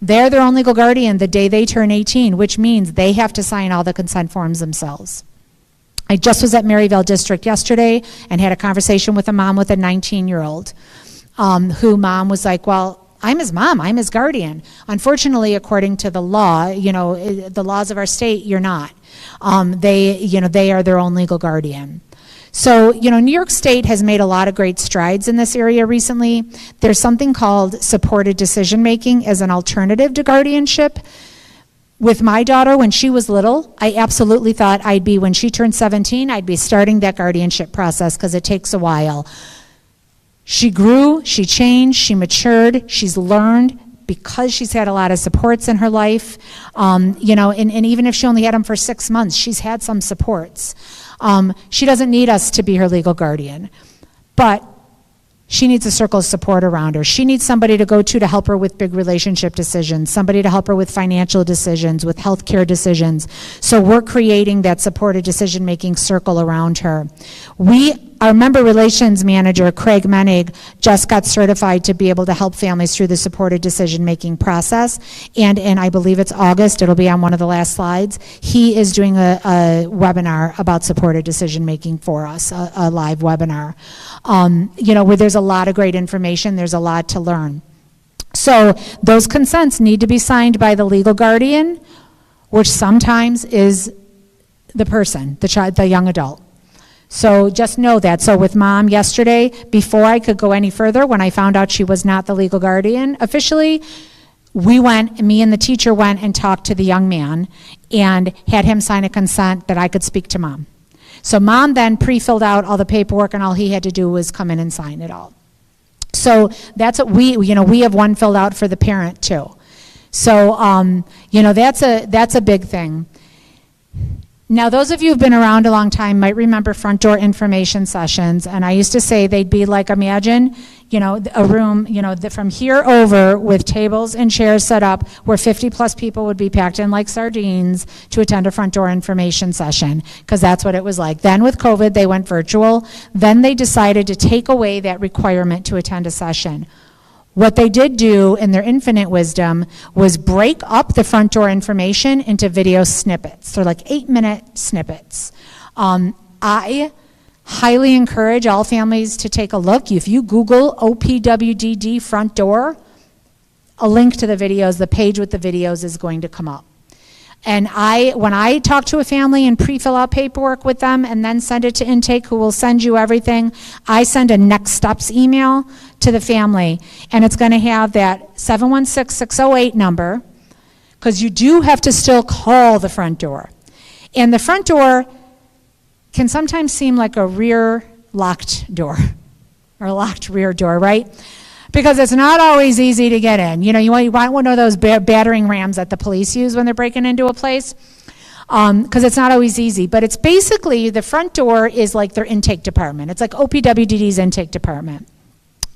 they're their own legal guardian the day they turn 18, which means they have to sign all the consent forms themselves. I just was at Maryvale District yesterday and had a conversation with a mom with a 19-year-old who mom was like, well, I'm his mom, I'm his guardian. Unfortunately, according to the law, the laws of our state, you're not. They are their own legal guardian. So, New York State has made a lot of great strides in this area recently. There's something called supported decision-making as an alternative to guardianship. With my daughter, when she was little, I absolutely thought when she turned 17, I'd be starting that guardianship process because it takes a while. She grew, she changed, she matured, she's learned because she's had a lot of supports in her life. And even if she only had them for 6 months, she's had some supports. She doesn't need us to be her legal guardian, but she needs a circle of support around her. She needs somebody to go to help her with big relationship decisions, somebody to help her with financial decisions, with healthcare decisions. So we're creating that supported decision-making circle around her. Our member relations manager, Craig Menig, just got certified to be able to help families through the supported decision-making process. And in, I believe it's August, it'll be on one of the last slides, he is doing a webinar about supported decision-making for us, a live webinar. Where there's a lot of great information, there's a lot to learn. So those consents need to be signed by the legal guardian, which sometimes is the person, the child, the young adult. So just know that. So with mom yesterday, before I could go any further, when I found out she was not the legal guardian officially, me and the teacher went and talked to the young man and had him sign a consent that I could speak to mom. So mom then pre-filled out all the paperwork, and all he had to do was come in and sign it all. So that's what we have one filled out for the parent too. So, that's a big thing. Now, those of you who've been around a long time might remember front door information sessions, and I used to say they'd be like, imagine, a room, from here over with tables and chairs set up where 50 plus people would be packed in like sardines to attend a front door information session, because that's what it was like. Then with COVID, they went virtual. Then they decided to take away that requirement to attend a session. What they did do in their infinite wisdom was break up the front door information into video snippets. They're like 8-minute snippets. I highly encourage all families to take a look. If you Google OPWDD front door, a link to the videos, the page with the videos is going to come up. And when I talk to a family and pre-fill out paperwork with them and then send it to intake, who will send you everything, I send a next steps email to the family, and it's going to have that 716-608 number, because you do have to still call the front door. And the front door can sometimes seem like a rear locked door, or a locked rear door, right? Because it's not always easy to get in. You want one of those battering rams that the police use when they're breaking into a place. because it's not always easy. But it's basically, the front door is like their intake department. It's like OPWDD's intake department.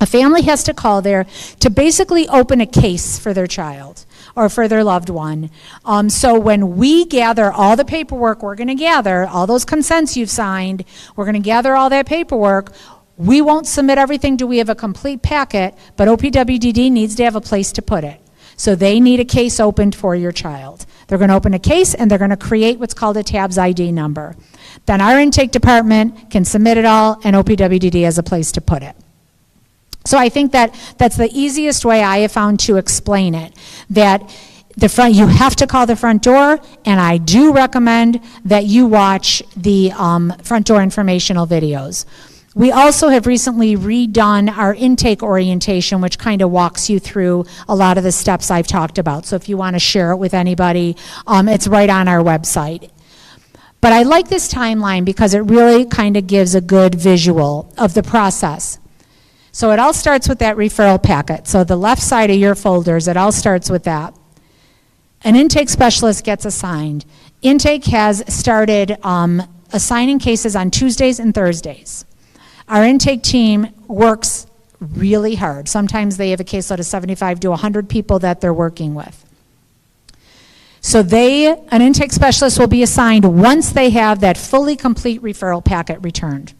A family has to call there to basically open a case for their child or for their loved one. So when we gather all the paperwork we're going to gather, all those consents you've signed, we're going to gather all that paperwork. We won't submit everything till we have a complete packet, but OPWDD needs to have a place to put it. So they need a case opened for your child. They're going to open a case and they're going to create what's called a TABS ID number. Then our intake department can submit it all and OPWDD has a place to put it. So I think that that's the easiest way I have found to explain it, that you have to call the front door, and I do recommend that you watch the front door informational videos. We also have recently redone our intake orientation, which kind of walks you through a lot of the steps I've talked about. So if you want to share it with anybody, it's right on our website. But I like this timeline because it really kind of gives a good visual of the process. So it all starts with that referral packet. So the left side of your folders, it all starts with that. An intake specialist gets assigned. Intake has started assigning cases on Tuesdays and Thursdays. Our intake team works really hard. Sometimes they have a caseload of 75 to 100 people that they're working with. So an intake specialist will be assigned once they have that fully complete referral packet returned.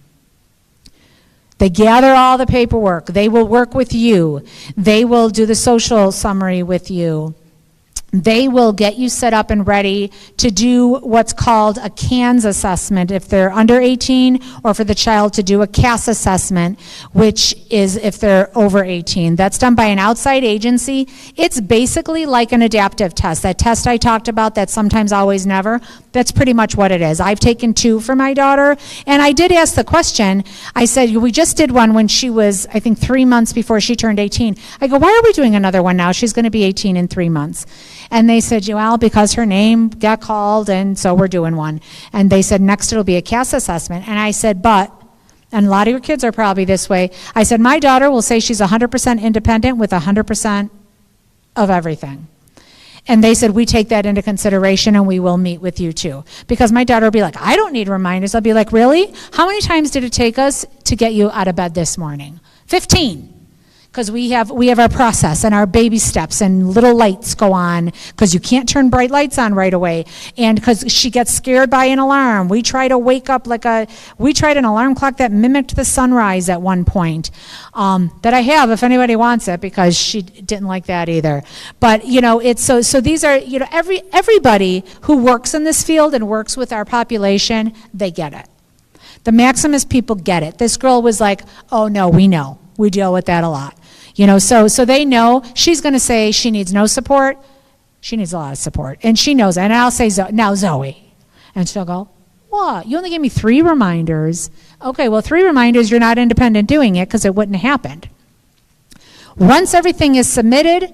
They gather all the paperwork. They will work with you. They will do the social summary with you. They will get you set up and ready to do what's called a CANS assessment if they're under 18, or for the child to do a CAS assessment, which is if they're over 18. That's done by an outside agency. It's basically like an adaptive test. That test I talked about, that sometimes, always, never, that's pretty much what it is. I've taken 2 for my daughter, and I did ask the question. I said, we just did one when she was, I think, 3 months before she turned 18. I go, why are we doing another one now? She's going to be 18 in 3 months. And they said, well, because her name got called, and so we're doing one. And they said, next it'll be a CAS assessment. And I said, and a lot of your kids are probably this way, I said, my daughter will say she's 100% independent with 100% of everything. And they said, we take that into consideration and we will meet with you too. Because my daughter will be like, I don't need reminders. I'll be like, really? How many times did it take us to get you out of bed this morning? 15. Because we have our process and our baby steps, and little lights go on because you can't turn bright lights on right away. And because she gets scared by an alarm, we try to wake up we tried an alarm clock that mimicked the sunrise at one point, that I have if anybody wants it, because she didn't like that either. But it's so these are, everybody who works in this field and works with our population, they get it. The Maximus people get it. This girl was like, oh no, we know. We deal with that a lot. So they know. She's going to say she needs no support. She needs a lot of support. And she knows that. And I'll say, now Zoe. And she'll go, what? You only gave me 3 reminders. Okay, well, 3 reminders, you're not independent doing it because it wouldn't have happened. Once everything is submitted,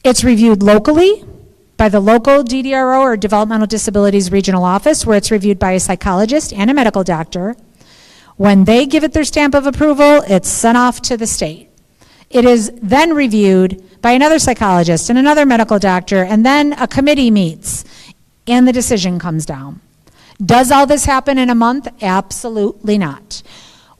it's reviewed locally by the local DDRO, or Developmental Disabilities Regional Office, where it's reviewed by a psychologist and a medical doctor. When they give it their stamp of approval, it's sent off to the state. It is then reviewed by another psychologist and another medical doctor, and then a committee meets, and the decision comes down. Does all this happen in a month? Absolutely not.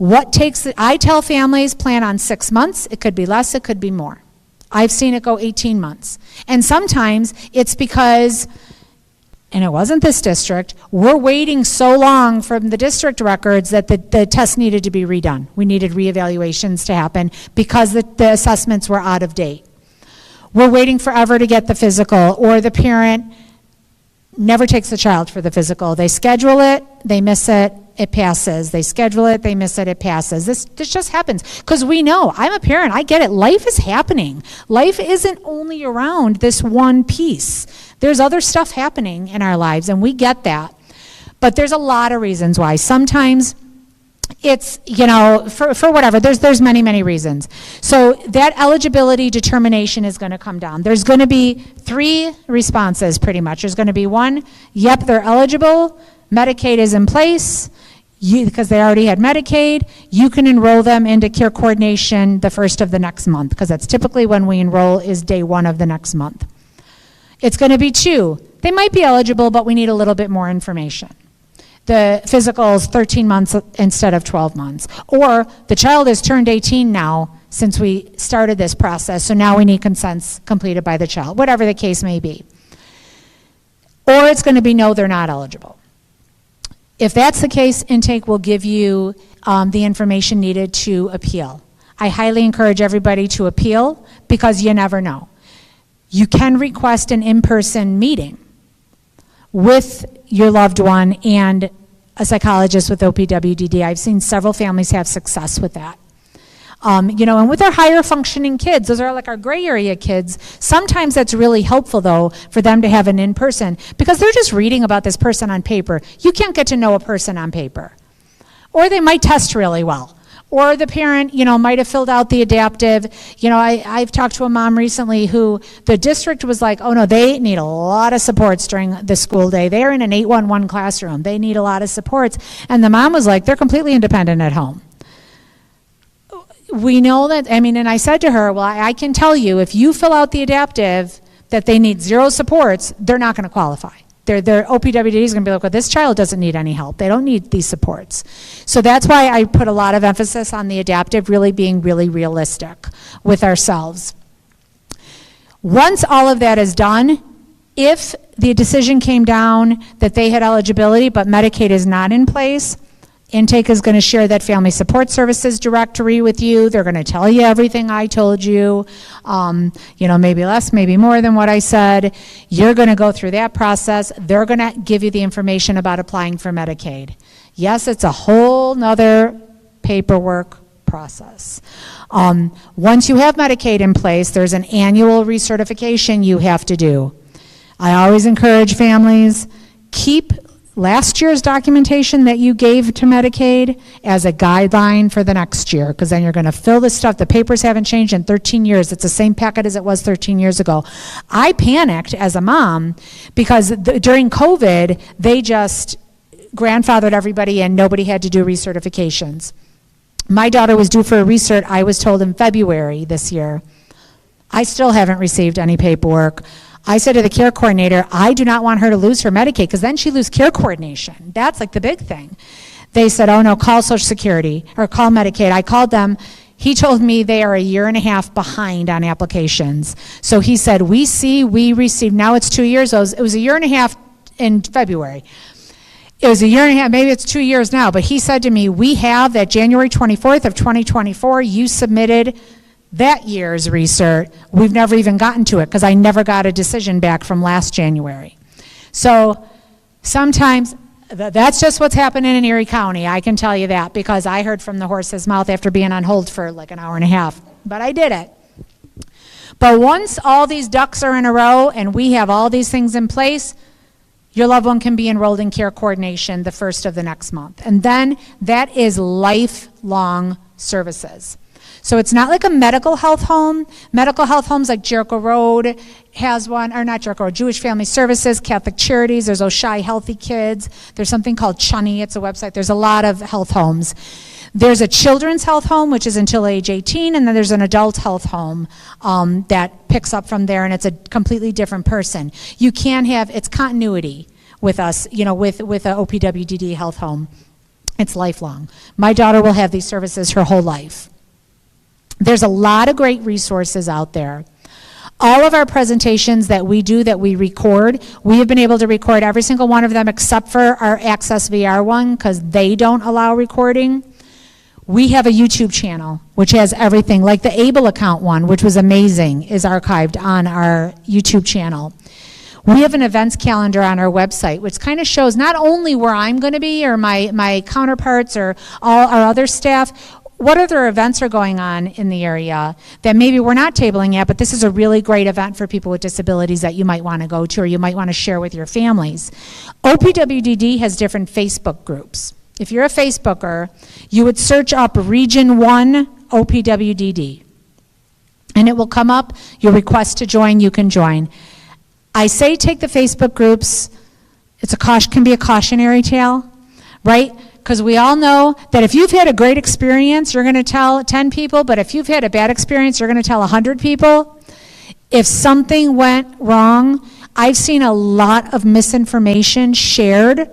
I tell families, plan on 6 months. It could be less, it could be more. I've seen it go 18 months. And sometimes it's because, and it wasn't this district, we're waiting so long from the district records that the test needed to be redone. We needed reevaluations to happen because the assessments were out of date. We're waiting forever to get the physical, or the parent never takes the child for the physical. They schedule it, they miss it, it passes. They schedule it, they miss it, it passes. This just happens. Because we know, I'm a parent, I get it. Life is happening. Life isn't only around this one piece. There's other stuff happening in our lives, and we get that. But there's a lot of reasons why. Sometimes it's, for whatever, there's many, many reasons. So that eligibility determination is going to come down. There's going to be 3 responses pretty much. There's going to be 1, yep, they're eligible, Medicaid is in place, because they already had Medicaid, you can enroll them into care coordination the first of the next month, because that's typically when we enroll, is day 1 of the next month. It's going to be 2, they might be eligible, but we need a little bit more information. The physical is 13 months instead of 12 months. Or the child has turned 18 now since we started this process, so now we need consents completed by the child, whatever the case may be. Or it's going to be no, they're not eligible. If that's the case, intake will give you the information needed to appeal. I highly encourage everybody to appeal because you never know. You can request an in-person meeting with your loved one and a psychologist with OPWDD. I've seen several families have success with that. And with our higher functioning kids, those are like our gray area kids, sometimes that's really helpful though for them to have an in-person because they're just reading about this person on paper. You can't get to know a person on paper. Or they might test really well. Or the parent, might have filled out the adaptive. I've talked to a mom recently who the district was like, oh no, they need a lot of supports during the school day. They're in an 811 classroom. They need a lot of supports. And the mom was like, they're completely independent at home. We know that, and I said to her, well, I can tell you if you fill out the adaptive that they need 0 supports, they're not going to qualify. Their OPWDD is going to be like, well, this child doesn't need any help. They don't need these supports. So that's why I put a lot of emphasis on the adaptive really being really realistic with ourselves. Once all of that is done, if the decision came down that they had eligibility but Medicaid is not in place, intake is going to share that family support services directory with you. They're going to tell you everything I told you, maybe less, maybe more than what I said. You're going to go through that process. They're going to give you the information about applying for Medicaid. Yes, it's a whole nother paperwork process. Once you have Medicaid in place, there's an annual recertification you have to do. I always encourage families, keep last year's documentation that you gave to Medicaid as a guideline for the next year, because then you're going to fill this stuff. The papers haven't changed in 13 years. It's the same packet as it was 13 years ago. I panicked as a mom because during COVID, they just grandfathered everybody and nobody had to do recertifications. My daughter was due for a recert, I was told in February this year. I still haven't received any paperwork. I said to the care coordinator, I do not want her to lose her Medicaid because then she loses care coordination. That's like the big thing. They said, oh no, call Social Security or call Medicaid. I called them. He told me they are 1.5 years behind on applications. So he said, we received, now it's 2 years. It was 1.5 years in February. It was 1.5 years, maybe it's 2 years now, but he said to me, we have that January 24th of 2024, you submitted that year's recert. We've never even gotten to it because I never got a decision back from last January. So sometimes that's just what's happening in Erie County. I can tell you that because I heard from the horse's mouth after being on hold for like 1.5 hours. But I did it. But once all these ducks are in a row and we have all these things in place, your loved one can be enrolled in care coordination the first of the next month. And then that is lifelong services. So it's not like a medical health home. Medical health homes like Jericho Road has one, or not Jericho Road, Jewish Family Services, Catholic Charities, there's Oshai Healthy Kids, there's something called Chunny, it's a website, there's a lot of health homes. There's a children's health home, which is until age 18, and then there's an adult health home that picks up from there, and it's a completely different person. You can have, it's continuity with us, with a OPWDD health home. It's lifelong. My daughter will have these services her whole life. There's a lot of great resources out there. All of our presentations that we do, that we record, we have been able to record every single one of them except for our Access VR one because they don't allow recording. We have a YouTube channel which has everything, like the ABLE account one, which was amazing, is archived on our YouTube channel. We have an events calendar on our website, which kind of shows not only where I'm going to be or my counterparts or all our other staff, what other events are going on in the area that maybe we're not tabling at, but this is a really great event for people with disabilities that you might want to go to or you might want to share with your families. OPWDD has different Facebook groups. If you're a Facebooker, you would search up Region 1 OPWDD, and it will come up. Your request to join, you can join. I say take the Facebook groups. Can be a cautionary tale, right? Because we all know that if you've had a great experience, you're going to tell 10 people, but if you've had a bad experience, you're going to tell 100 people. If something went wrong, I've seen a lot of misinformation shared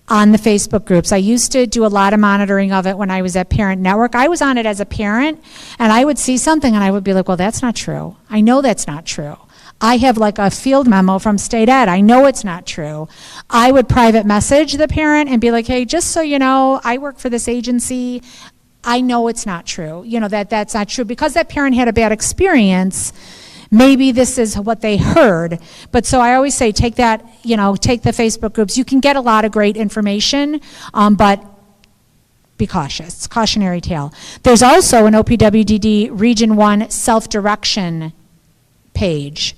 on the Facebook groups. I used to do a lot of monitoring of it when I was at Parent Network. I was on it as a parent, and I would see something and I would be like, well, that's not true. I know that's not true. I have like a field memo from state ed. I know it's not true. I would private message the parent and be like, hey, just so you know, I work for this agency. I know it's not true. You know, that's not true. Because that parent had a bad experience, maybe this is what they heard. But so I always say, take that, you know, take the Facebook groups. You can get a lot of great information, but be cautious. It's a cautionary tale. There's also an OPWDD Region 1 self-direction page.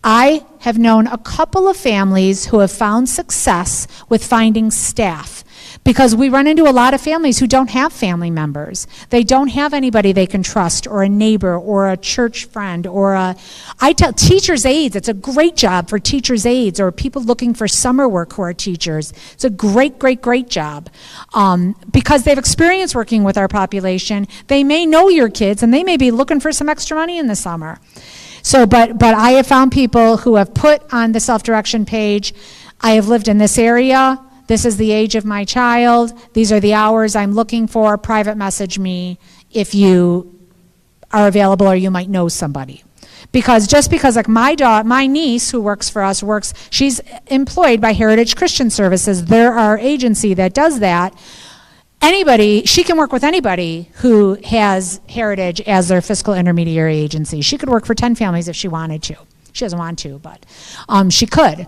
I have known a couple of families who have found success with finding staff, because we run into a lot of families who don't have family members. They don't have anybody they can trust, or a neighbor, or a church friend, or I tell teachers' aides, it's a great job for teachers' aides, or people looking for summer work who are teachers. It's a great, great, great job. Because they've experienced working with our population, they may know your kids, and they may be looking for some extra money in the summer. So, but I have found people who have put on the self-direction page, I have lived in this area, this is the age of my child, these are the hours I'm looking for, private message me if you are available or you might know somebody. Because just because like my niece who works for us she's employed by Heritage Christian Services. They're our agency that does that. She can work with anybody who has Heritage as their fiscal intermediary agency. She could work for 10 families if she wanted to. She doesn't want to, but she could.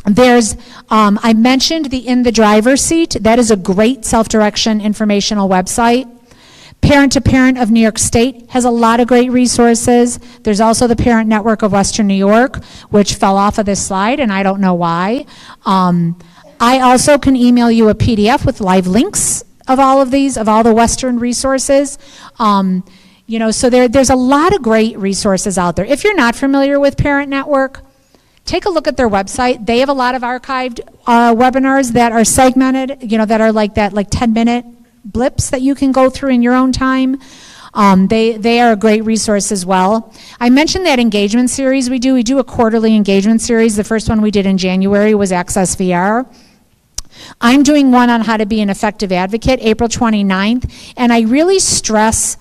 I mentioned the In the Driver's Seat. That is a great self-direction informational website. Parent to Parent of New York State has a lot of great resources. There's also the Parent Network of Western New York, which fell off of this slide, and I don't know why. I also can email you a PDF with live links of all of these, of all the Western resources. You know, so there's a lot of great resources out there. If you're not familiar with Parent Network, take a look at their website. They have a lot of archived webinars that are segmented, you know, that are like that, like 10-minute blips that you can go through in your own time. They are a great resource as well. I mentioned that engagement series we do. We do a quarterly engagement series. The first one we did in January was Access VR. I'm doing one on how to be an effective advocate, April 29th, and I really stress,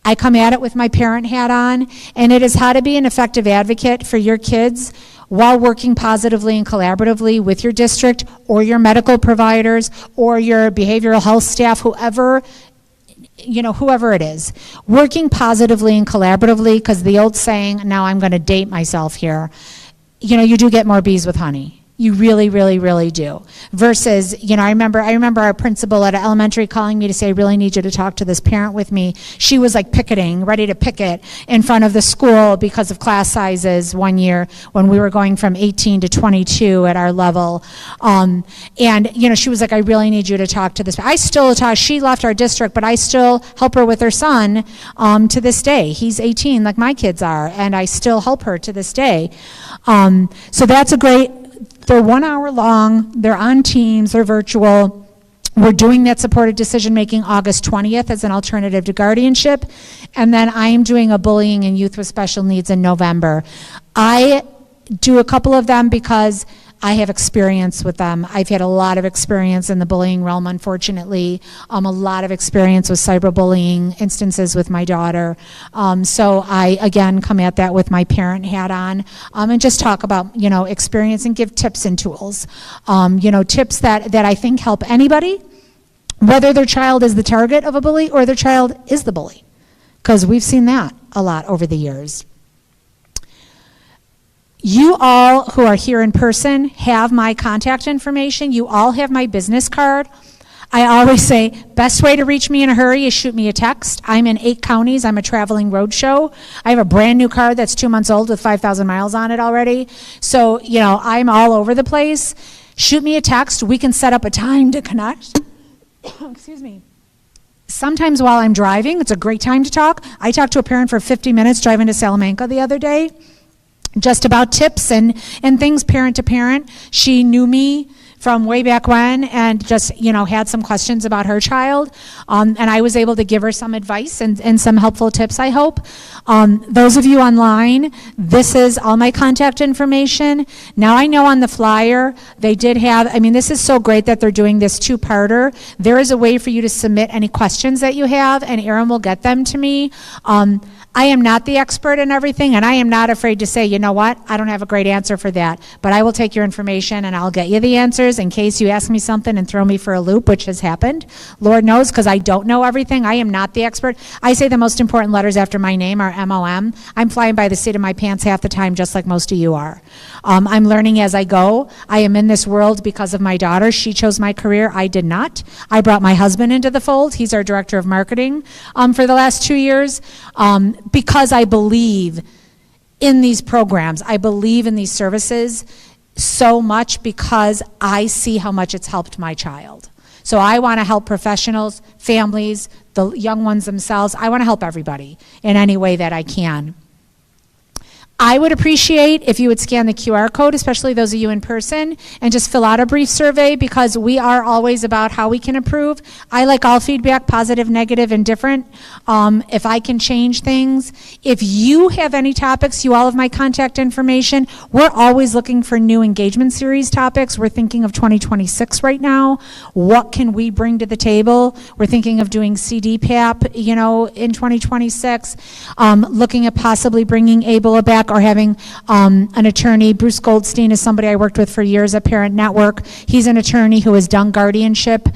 I come at it with my parent hat on, and it is how to be an effective advocate for your kids while working positively and collaboratively with your district or your medical providers or your behavioral health staff, whoever it is. Working positively and collaboratively, because the old saying, now I'm going to date myself here, you know, you do get more bees with honey. You really, really, really do. Versus, you know, I remember our principal at elementary calling me to say, I really need you to talk to this parent with me. She was like picketing, ready to picket in front of the school because of class sizes one year when we were going from 18 to 22 at our level. And, you know, she was like, I really need you to talk to this. I still talk, she left our district, but I still help her with her son to this day. He's 18 like my kids are, and I still help her to this day. So that's a great, they're 1 hour long, they're on Teams, they're virtual. We're doing that supported decision-making August 20th as an alternative to guardianship. And then I am doing a bullying and youth with special needs in November. I do a couple of them because I have experience with them. I've had a lot of experience in the bullying realm, unfortunately. A lot of experience with cyberbullying instances with my daughter. So I, again, come at that with my parent hat on and just talk about, you know, experience and give tips and tools. You know, tips that I think help anybody, whether their child is the target of a bully or their child is the bully, because we've seen that a lot over the years. You all who are here in person have my contact information. You all have my business card. I always say, best way to reach me in a hurry is shoot me a text. I'm in 8 counties. I'm a traveling roadshow. I have a brand new card that's 2 months old with 5,000 miles on it already. So, you know, I'm all over the place. Shoot me a text. We can set up a time to connect. Excuse me. Sometimes while I'm driving, it's a great time to talk. I talked to a parent for 50 minutes driving to Salamanca the other day, just about tips and things parent to parent. She knew me from way back when and just, had some questions about her child. And I was able to give her some advice and some helpful tips, I hope. Those of you online, this is all my contact information. Now I know on the flyer, they did have, this is so great that they're doing this two-parter. There is a way for you to submit any questions that you have, and Erin will get them to me. I am not the expert in everything, and I am not afraid to say, you know what, I don't have a great answer for that, but I will take your information and I'll get you the answers in case you ask me something and throw me for a loop, which has happened. Lord knows, because I don't know everything. I am not the expert. I say the most important letters after my name are MOM. I'm flying by the seat of my pants half the time, just like most of you are. I'm learning as I go. I am in this world because of my daughter. She chose my career. I did not. I brought my husband into the fold. He's our director of marketing for the last 2 years. Because I believe in these programs, I believe in these services so much because I see how much it's helped my child. So I want to help professionals, families, the young ones themselves. I want to help everybody in any way that I can. I would appreciate if you would scan the QR code, especially those of you in person, and just fill out a brief survey, because we are always about how we can improve. I like all feedback, positive, negative, and different. If I can change things. If you have any topics, you all have my contact information. We're always looking for new engagement series topics. We're thinking of 2026 right now. What can we bring to the table? We're thinking of doing CDPAP, in 2026. Looking at possibly bringing ABLA back, or having an attorney. Bruce Goldstein is somebody I worked with for years at Parent Network. He's an attorney who has done guardianship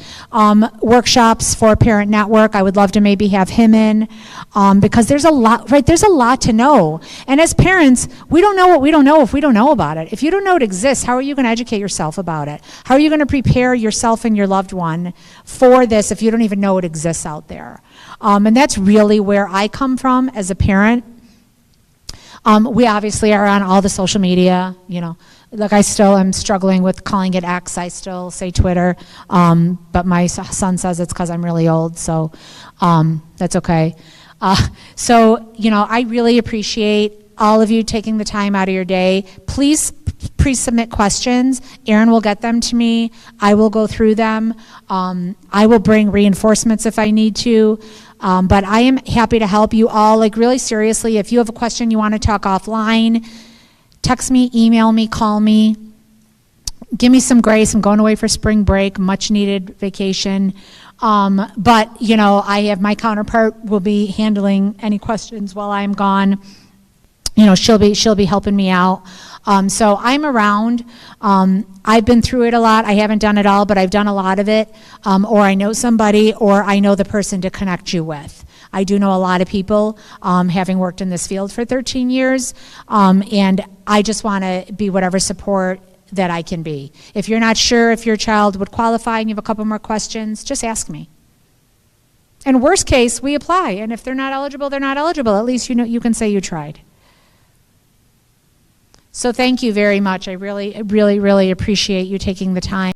workshops for Parent Network. I would love to maybe have him in, because there's a lot, right? There's a lot to know. And as parents, we don't know what we don't know if we don't know about it. If you don't know it exists, how are you going to educate yourself about it? How are you going to prepare yourself and your loved one for this if you don't even know it exists out there? And that's really where I come from as a parent. We obviously are on all the social media, Like I still am struggling with calling it X. I still say Twitter, but my son says it's because I'm really old, so that's okay. I really appreciate all of you taking the time out of your day. Please pre-submit questions. Erin will get them to me. I will go through them. I will bring reinforcements if I need to. But I am happy to help you all, really seriously. If you have a question you want to talk offline, text me, email me, call me. Give me some grace. I'm going away for spring break, much needed vacation. But I have my counterpart will be handling any questions while I'm gone. She'll be helping me out. So I'm around. I've been through it a lot. I haven't done it all, but I've done a lot of it. Or I know somebody, or I know the person to connect you with. I do know a lot of people, having worked in this field for 13 years, and I just want to be whatever support that I can be. If you're not sure if your child would qualify and you have a couple more questions, just ask me. And worst case, we apply. And if they're not eligible, they're not eligible. At least you can say you tried. So thank you very much. I really, really, really appreciate you taking the time.